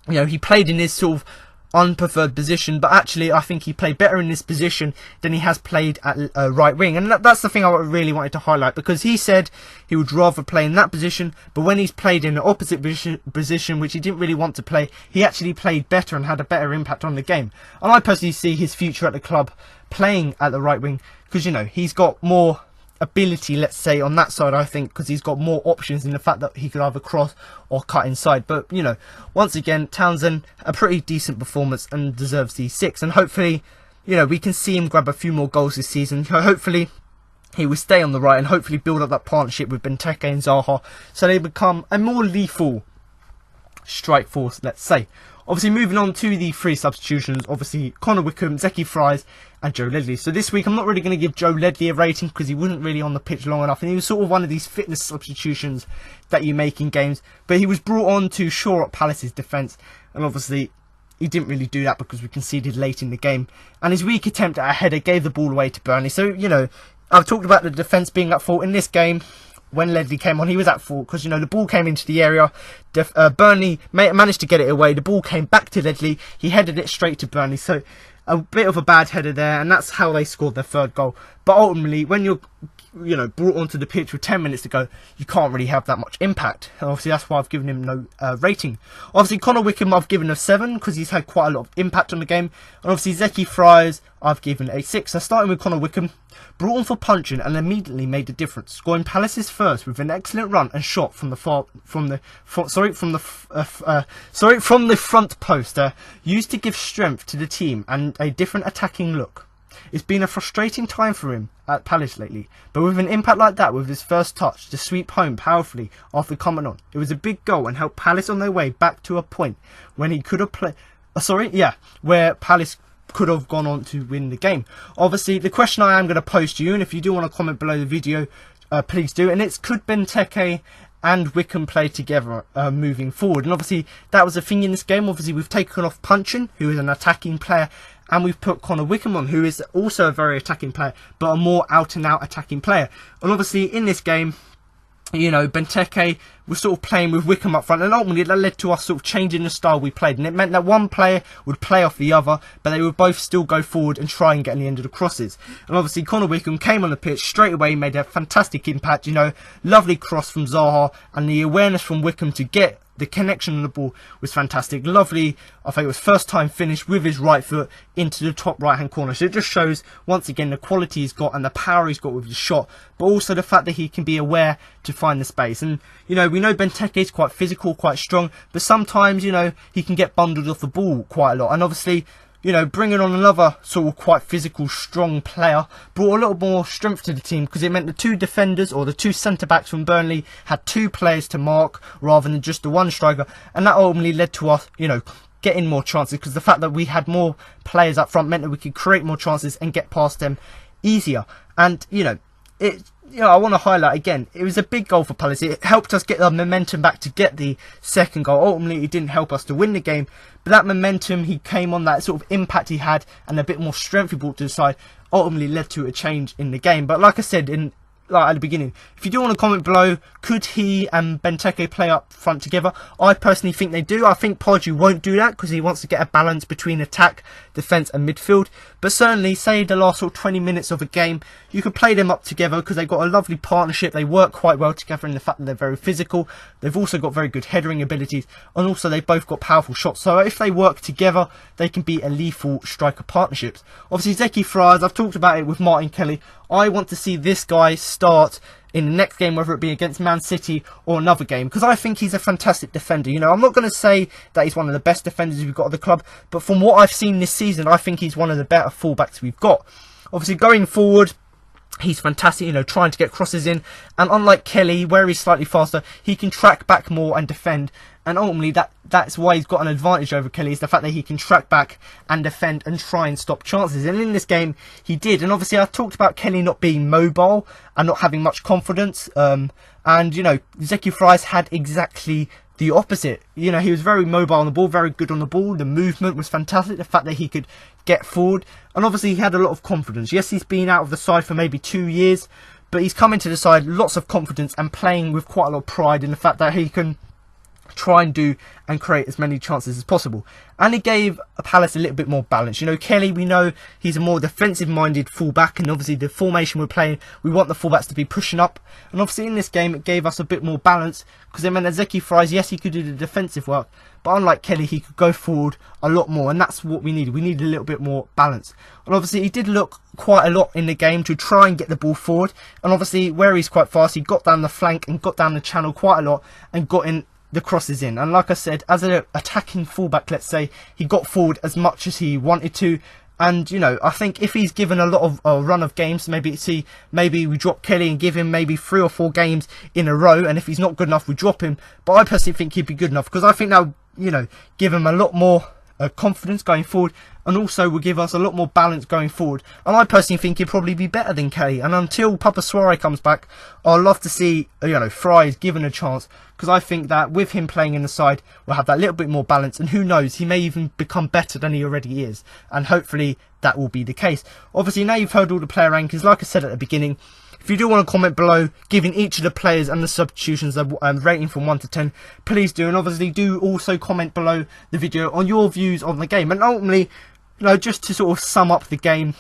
you know, he played in his sort of unpreferred position, but actually I think he played better in this position than he has played at right wing. And that's the thing I really wanted to highlight, because he said he would rather play in that position, but when he's played in the opposite position, which he didn't really want to play, he actually played better and had a better impact on the game. And I personally see his future at the club playing at the right wing, because, you know, he's got more ability, let's say, on that side, I think, because he's got more options in the fact that he could either cross or cut inside. But, you know, once again, Townsend, a pretty decent performance and deserves these 6. And hopefully, you know, we can see him grab a few more goals this season. Hopefully he will stay on the right and hopefully build up that partnership with Benteke and Zaha so they become a more lethal strike force, let's say. Obviously, moving on to the 3 substitutions, obviously Connor Wickham, Zeki Fries and Joe Ledley. So this week I'm not really going to give Joe Ledley a rating because he wasn't really on the pitch long enough, and he was sort of one of these fitness substitutions that you make in games. But he was brought on to shore up Palace's defence, and obviously he didn't really do that because we conceded late in the game. And his weak attempt at a header gave the ball away to Burnley. So, you know, I've talked about the defence being at fault in this game. When Ledley came on, he was at fault because, you know, the ball came into the area. Burnley managed to get it away. The ball came back to Ledley. He headed it straight to Burnley. So a bit of a bad header there, and that's how they scored their 3rd goal. But ultimately, when you're, you know, brought onto the pitch with 10 minutes to go, you can't really have that much impact. And obviously, that's why I've given him no rating. Obviously, Connor Wickham, I've given a 7 because he's had quite a lot of impact on the game. And obviously, Zeki Fries, I've given a 6. So starting with Connor Wickham, brought on for punching and immediately made a difference, scoring Palace's first with an excellent run and shot from the front post, used to give strength to the team and a different attacking look. It's been a frustrating time for him at Palace lately, but with an impact like that, with his first touch to sweep home powerfully after coming on, it was a big goal and helped Palace on their way back to a point when he could have played. Where Palace could have gone on to win the game. Obviously, the question I am going to pose to you, and if you do want to comment below the video, please do, and it's, could Benteke and Wickham play together moving forward? And obviously, that was a thing in this game. Obviously, we've taken off Punchin, who is an attacking player, and we've put Connor Wickham on, who is also a very attacking player, but a more out-and-out attacking player. And obviously, in this game, you know, Benteke was sort of playing with Wickham up front, and ultimately that led to us sort of changing the style we played, and it meant that one player would play off the other, but they would both still go forward and try and get on the end of the crosses. And obviously Connor Wickham came on the pitch straight away, made a fantastic impact, you know, lovely cross from Zaha, and the awareness from Wickham to get the connection on the ball was fantastic. Lovely, I think it was first time finish with his right foot into the top right hand corner. So it just shows once again the quality he's got and the power he's got with his shot, but also the fact that he can be aware to find the space. And you know, we know Benteke is quite physical, quite strong, but sometimes, you know, he can get bundled off the ball quite a lot. And obviously, you know, bringing on another sort of quite physical, strong player brought a little more strength to the team, because it meant the 2 defenders or the 2 centre-backs from Burnley had 2 players to mark rather than just the 1 striker. And that ultimately led to us, you know, getting more chances, because the fact that we had more players up front meant that we could create more chances and get past them easier. And, you know, I want to highlight again, it was a big goal for Palace. It helped us get the momentum back to get the 2nd goal. Ultimately, it didn't help us to win the game, but that momentum he came on, that sort of impact he had, and a bit more strength he brought to the side, ultimately led to a change in the game. But like I said at the beginning, if you do want to comment below, could he and Benteke play up front together? I personally think they do. I think Pardew won't do that because he wants to get a balance between attack, defence and midfield. But certainly, say the last sort of 20 minutes of a game, you could play them up together because they've got a lovely partnership. They work quite well together in the fact that they're very physical. They've also got very good headering abilities, and also they've both got powerful shots. So if they work together, they can be a lethal striker partnerships. Obviously, Zeki Fries, I've talked about it with Martin Kelly. I want to see this guy start in the next game, whether it be against Man City or another game, because I think he's a fantastic defender. You know, I'm not going to say that he's one of the best defenders we've got at the club, but from what I've seen this season, I think he's one of the better fullbacks we've got. Obviously, going forward, he's fantastic, you know, trying to get crosses in, and unlike Kelly, where he's slightly faster, he can track back more and defend. And ultimately, that's why he's got an advantage over Kelly, is the fact that he can track back and defend and try and stop chances. And in this game, he did. And obviously, I talked about Kelly not being mobile and not having much confidence at And, Zeki Fries had exactly the opposite. He was very mobile on the ball, very good on the ball. The movement was fantastic. The fact that he could get forward. And obviously he had a lot of confidence. Yes, he's been out of the side for maybe 2 years, but he's come into the side, lots of confidence and playing with quite a lot of pride in the fact that he can try and do and create as many chances as possible. And it gave Palace a little bit more balance. Kelly, we know he's a more defensive minded fullback, and obviously the formation we're playing, we want the fullbacks to be pushing up. And obviously in this game it gave us a bit more balance, because it meant that Zeki Fries, yes, he could do the defensive work, but unlike Kelly, he could go forward a lot more, and that's what we needed. We needed a little bit more balance. And obviously he did look quite a lot in the game to try and get the ball forward, and obviously where he's quite fast, he got down the flank and got down the channel quite a lot and got in the crosses in. And like I said, as an attacking fullback, let's say, he got forward as much as he wanted to. And I think if he's given a lot of a run of games, maybe we drop Kelly and give him maybe 3 or 4 games in a row, and if he's not good enough, we drop him. But I personally think he'd be good enough, because I think that will give him a lot more confidence going forward, and also will give us a lot more balance going forward. And I personally think he'd probably be better than Kelly. And until Papa Suarez comes back, I'd love to see Fries given a chance, because I think that with him playing in the side, we'll have that little bit more balance, and who knows, he may even become better than he already is, and hopefully that will be the case. Obviously now you've heard all the player rankings. Like I said at the beginning, if you do want to comment below, giving each of the players and the substitutions a rating from 1 to 10, please do. And obviously do also comment below the video on your views on the game. And ultimately, just to sort of sum up the game,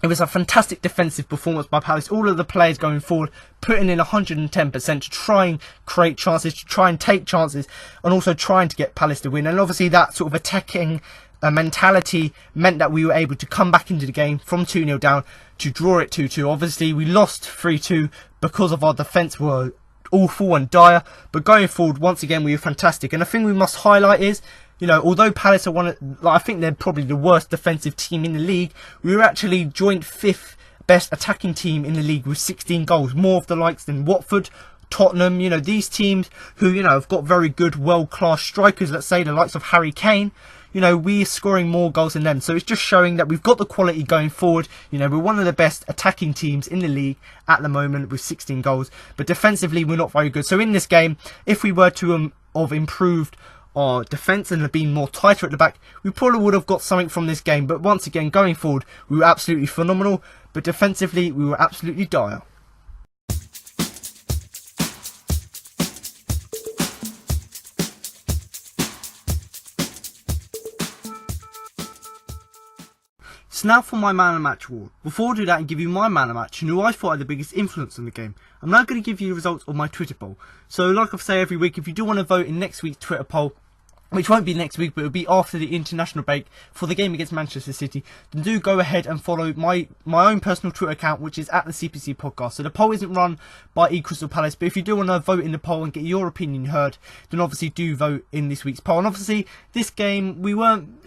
it was a fantastic defensive performance by Palace. All of the players going forward, putting in 110% to try and create chances, to try and take chances, and also trying to get Palace to win. And obviously that sort of attacking mentality meant that we were able to come back into the game from 2-0 down to draw it 2-2. Obviously we lost 3-2 because of our defence were awful and dire, but going forward once again we were fantastic. And the thing we must highlight is, although Palace are I think they're probably the worst defensive team in the league, we were actually joint 5th best attacking team in the league with 16 goals, more of the likes than Watford, Tottenham. These teams who have got very good world-class strikers, let's say the likes of Harry Kane. We're scoring more goals than them. So it's just showing that we've got the quality going forward. We're one of the best attacking teams in the league at the moment with 16 goals. But defensively, we're not very good. So in this game, if we were to have improved our defence and have been more tighter at the back, we probably would have got something from this game. But once again, going forward, we were absolutely phenomenal. But defensively, we were absolutely dire. So now for my man of the match award. Before I do that and give you my man of the match and who I thought had the biggest influence on the game, I'm now going to give you the results of my Twitter poll. So like I say every week, if you do want to vote in next week's Twitter poll, which won't be next week, but it'll be after the international break for the game against Manchester City, then do go ahead and follow my own personal Twitter account, which is at the CPC Podcast. So the poll isn't run by Crystal Palace, but if you do want to vote in the poll and get your opinion heard, then obviously do vote in this week's poll. And obviously this game,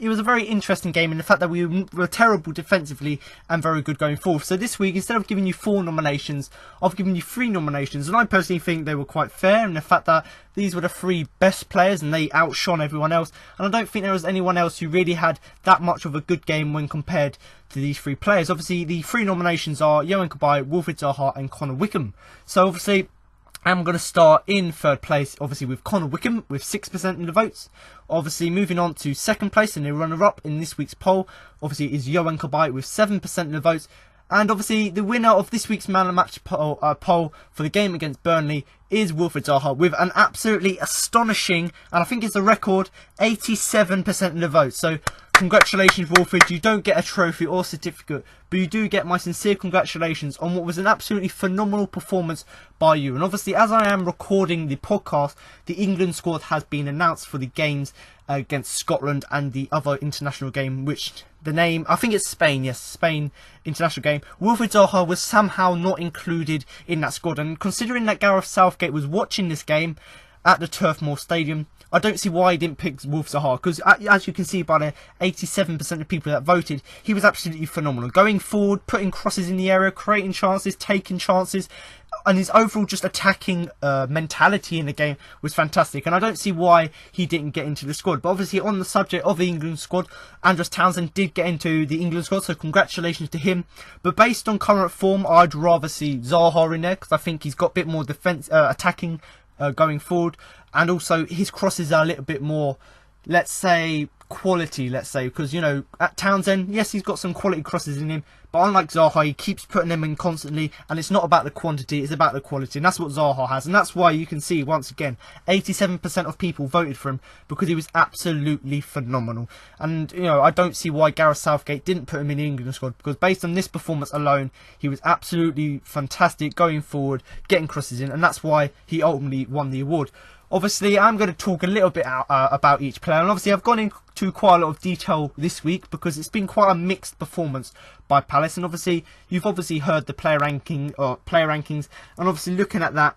it was a very interesting game in the fact that we were terrible defensively and very good going forward. So this week, instead of giving you 4 nominations, I've given you 3 nominations, and I personally think they were quite fair in the fact that these were the 3 best players and they outshone everyone else. And I don't think there was anyone else who really had that much of a good game when compared to these 3 players. Obviously, the 3 nominations are Yohan Cabaye, Wilfried Zaha and Connor Wickham. So obviously, I'm going to start in 3rd place, obviously with Connor Wickham with 6% of the votes. Obviously, moving on to 2nd place and the runner-up in this week's poll, obviously is Yohan Cabaye with 7% of the votes. And obviously, the winner of this week's Man of the Match poll for the game against Burnley is Wilfried Zaha with an absolutely astonishing, and I think it's a record, 87% of the votes. So, congratulations, Wilfried. You don't get a trophy or certificate, but you do get my sincere congratulations on what was an absolutely phenomenal performance by you. And obviously, as I am recording the podcast, the England squad has been announced for the games against Scotland and the other international game, which the name, I think it's Spain, yes, Spain international game. Wilfried Zaha was somehow not included in that squad, and considering that Gareth Southgate was watching this game at the Turf Moor Stadium, I don't see why he didn't pick Wilfried Zaha, because as you can see by the 87% of people that voted, he was absolutely phenomenal. Going forward, putting crosses in the area, creating chances, taking chances. and his overall just attacking mentality in the game was fantastic. And I don't see why he didn't get into the squad. But obviously, on the subject of the England squad, Andros Townsend did get into the England squad, so congratulations to him. But based on current form, I'd rather see Zaha in there, because I think he's got a bit more attacking going forward. And also, his crosses are a little bit more, let's say, quality, because, you know, at Townsend, yes, he's got some quality crosses in him, but unlike Zaha, he keeps putting them in constantly, and it's not about the quantity, it's about the quality, and that's what Zaha has. And that's why you can see, once again, 87% of people voted for him, because he was absolutely phenomenal. And, you know, I don't see why Gareth Southgate didn't put him in the England squad, because based on this performance alone, he was absolutely fantastic going forward, getting crosses in, and that's why he ultimately won the award. Obviously, I'm going to talk a little bit about each player, and obviously I've gone into quite a lot of detail this week because it's been quite a mixed performance by Palace. And obviously, you've heard the player rankings, and obviously looking at that,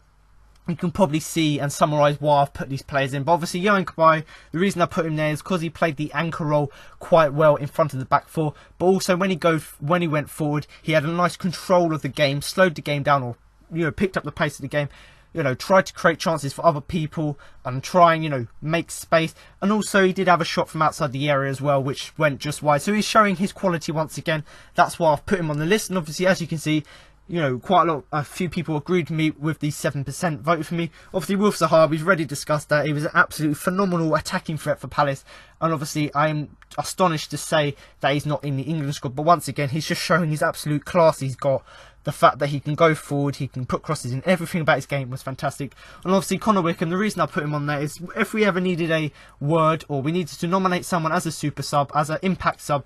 you can probably see and summarise why I've put these players in. But obviously, Yohan Cabaye, the reason I put him there is because he played the anchor role quite well in front of the back four. But also, when he went forward, he had a nice control of the game, slowed the game down, or, you know, picked up the pace of the game. You know, tried to create chances for other people and try and, you know, make space. And also, he did have a shot from outside the area as well, which went just wide. So he's showing his quality once again. That's why I've put him on the list. And obviously, as you can see, you know, a few people agreed with me with the 7% voted for me. Obviously, Wilf Zaha, we've already discussed that. He was an absolutely phenomenal attacking threat for Palace. And obviously, I'm astonished to say that he's not in the England squad. But once again, he's just showing his absolute class he's got. The fact that he can go forward, he can put crosses in, everything about his game was fantastic. And obviously Connor Wickham, the reason I put him on there is if we ever needed a word, or we needed to nominate someone as a super sub, as an impact sub,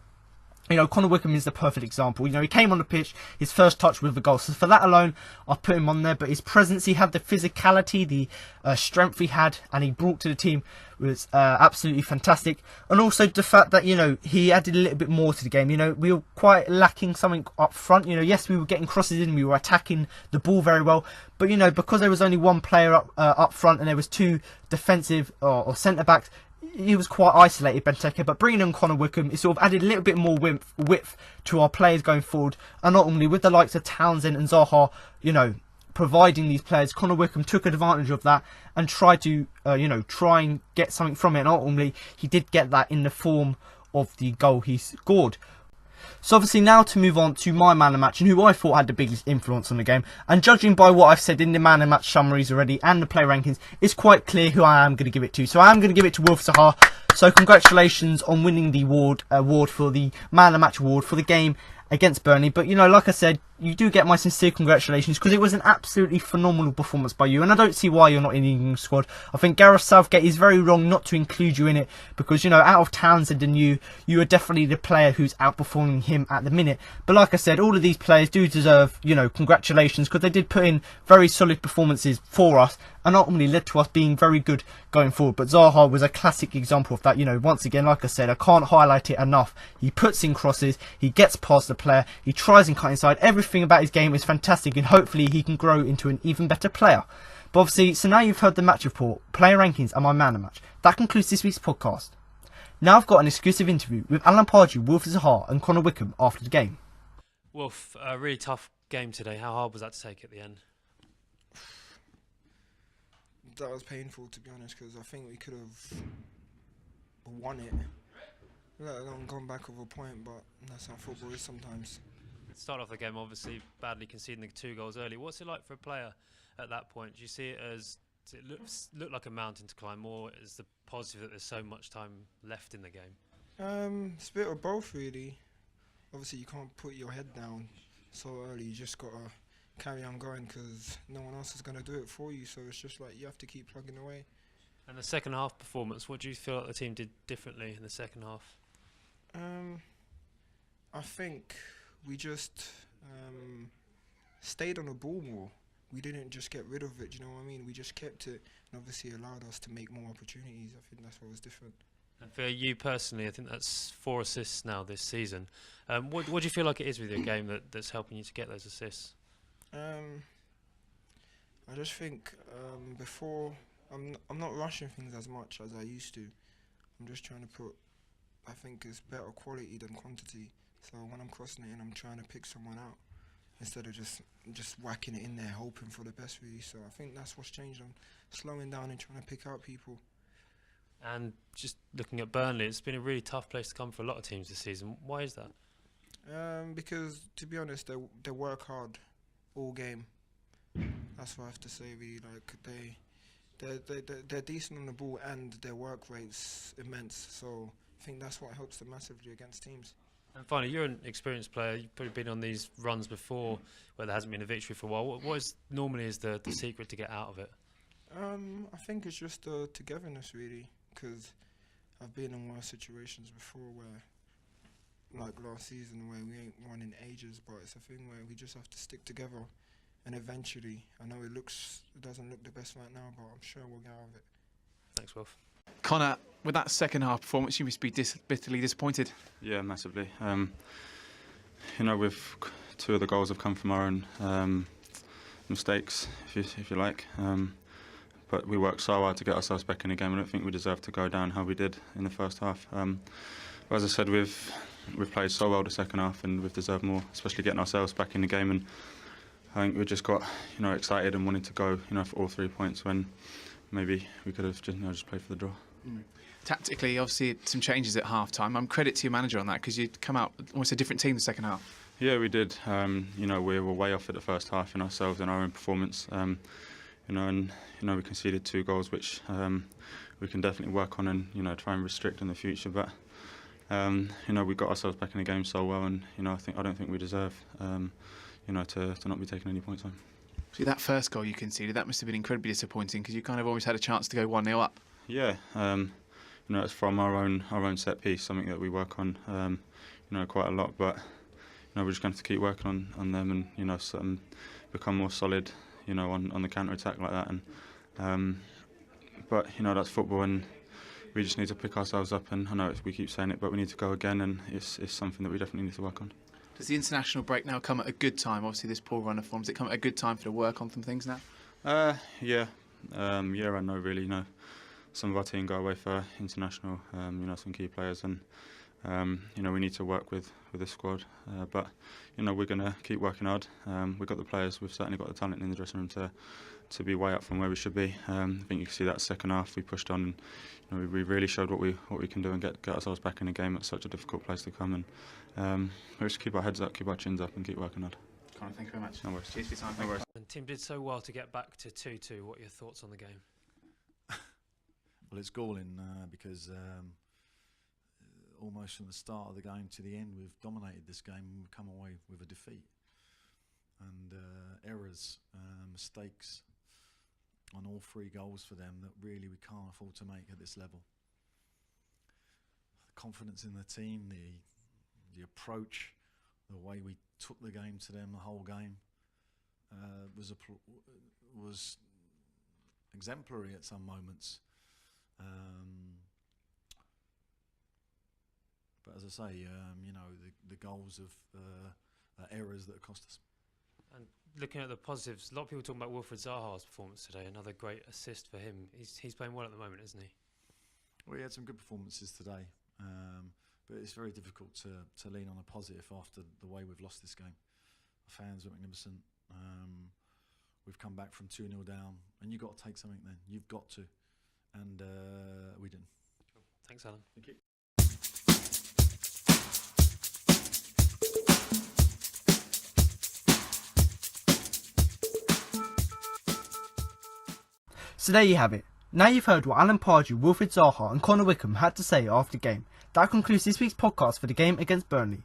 you know, Connor Wickham is the perfect example. You know, he came on the pitch, his first touch with the goal. So for that alone, I've put him on there. But his presence, he had the physicality, the strength he had, and he brought to the team was absolutely fantastic. And also the fact that, you know, he added a little bit more to the game. You know, we were quite lacking something up front. You know, yes, we were getting crosses in, we were attacking the ball very well. But, you know, because there was only one player up front and there was two defensive or centre-backs, he was quite isolated, Benteke. But bringing in Connor Wickham, it sort of added a little bit more width to our players going forward. And ultimately, with the likes of Townsend and Zaha, you know, providing these players, Connor Wickham took advantage of that and tried to, you know, try and get something from it. And ultimately, he did get that in the form of the goal he scored. So obviously now to move on to my man of the match and who I thought had the biggest influence on the game. And judging by what I've said in the man of the match summaries already and the player rankings, it's quite clear who I am going to give it to. So I am going to give it to Wilf Zaha. So congratulations on winning the award for the man of the match award for the game against Burnley. But, you know, like I said, you do get my sincere congratulations because it was an absolutely phenomenal performance by you. And I don't see why you're not in the England squad. I think Gareth Southgate is very wrong not to include you in it because, you know, out of Townsend and you are definitely the player who's outperforming him at the minute. But like I said, all of these players do deserve, you know, congratulations because they did put in very solid performances for us and ultimately led to us being very good going forward. But Zaha was a classic example of that. You know, once again, like I said, I can't highlight it enough. He puts in crosses, he gets past the player, he tries and cut inside. Everything about his game is fantastic and hopefully he can grow into an even better player. But obviously, so now you've heard the match report, player rankings and my man of the match. That concludes this week's podcast. Now I've got an exclusive interview with Alan Pardew, Wilf Zaha and Connor Wickham after the game. Wolf, a really tough game today. How hard was that to take at the end? That was painful, to be honest, because I think we could have won it, let alone gone back with a point, but that's how football is sometimes. Start off the game, obviously, badly conceding the 2 goals early. What's it like for a player at that point? Do you see it as, does it look like a mountain to climb, or is the positive that there's so much time left in the game? It's a bit of both, really. Obviously, you can't put your head down so early. You just got to carry on going because no one else is going to do it for you. So it's just like you have to keep plugging away. And the second half performance, what do you feel like the team did differently in the second half? I think we just stayed on the ball more. We didn't just get rid of it, do you know what I mean? We just kept it and obviously allowed us to make more opportunities. I think that's what was different. And for you personally, I think that's 4 assists now this season. What do you feel like it is with your game that's helping you to get those assists? I just think before I'm not rushing things as much as I used to. I'm just trying to put, I think it's better quality than quantity. So when I'm crossing it in, I'm trying to pick someone out. instead of just whacking it in there, hoping for the best really. So I think that's what's changed. I'm slowing down and trying to pick out people. And just looking at Burnley, it's been a really tough place to come for a lot of teams this season. Why is that? Because to be honest, they work hard all game. That's what I have to say. Really, like they're decent on the ball and their work rate's immense. So I think that's what helps them massively against teams. And finally, you're an experienced player. You've probably been on these runs before where there hasn't been a victory for a while. What is normally the secret to get out of it? I think it's just togetherness really, because I've been in worse situations before where, like last season, where we ain't won in ages, but it's a thing where we just have to stick together, and eventually, I know it doesn't look the best right now, but I'm sure we'll get out of it. Thanks, Wilf. Connor, with that second half performance, you must be bitterly disappointed. Yeah, massively. With 2 of the goals have come from our own mistakes, if you like. But we worked so hard to get ourselves back in the game. I don't think we deserve to go down how we did in the first half. But as I said, we've played so well the second half, and we've deserved more, especially getting ourselves back in the game. And I think we just got excited and wanted to go for all 3 points when maybe we could have just played for the draw. Tactically, obviously, some changes at half-time. Credit to your manager on that, because you'd come out almost a different team the second half. Yeah, we did. We were way off at the first half in ourselves and our own performance. We conceded 2 goals, which we can definitely work on and try and restrict in the future. But we got ourselves back in the game so well, and I don't think we deserve to not be taking any points home. See, that first goal you conceded, that must have been incredibly disappointing, because you kind of always had a chance to go 1-0 up. Yeah, it's from our own set piece, something that we work on quite a lot. But we're just going to have to keep working on them and become more solid. On the counter attack like that, but that's football, and we just need to pick ourselves up. And I know we keep saying it, but we need to go again, and it's something that we definitely need to work on. Does the international break now come at a good time? Obviously, this poor run of form, does it come at a good time for to work on some things now? Yeah, I know really. Some of our team go away for international. Some key players, and we need to work with this squad. But we're going to keep working hard. We've got the players. We've certainly got the talent in the dressing room to be way up from where we should be. I think you can see that second half we pushed on. And, we really showed what we can do and get ourselves back in the game at such a difficult place to come. And we just keep our heads up, keep our chins up, and keep working hard. Connor, thank you very much. No worries. Cheers for your time. No worries. And team did so well to get back to 2-2. What are your thoughts on the game? Well, it's galling because almost from the start of the game to the end, we've dominated this game and we've come away with a defeat. And errors, mistakes on all 3 goals for them that really we can't afford to make at this level. The confidence in the team, the approach, the way we took the game to them the whole game was exemplary at some moments. But as I say, the goals of errors that cost us. And looking at the positives, a lot of people talking about Wilfried Zaha's performance today. Another great assist for him. He's playing well at the moment, isn't he? Well, he had some good performances today, but it's very difficult to lean on a positive after the way we've lost this game. Our fans were magnificent. We've come back from 2-0 down, and you've got to take something then. You've got to. And we didn't. Cool. Thanks, Alan. Thank you. So there you have it. Now you've heard what Alan Pardew, Wilfried Zaha and Connor Wickham had to say after the game. That concludes this week's podcast for the game against Burnley.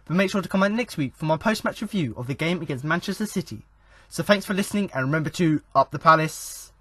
But make sure to come back next week for my post-match review of the game against Manchester City. So thanks for listening, and remember to up the Palace.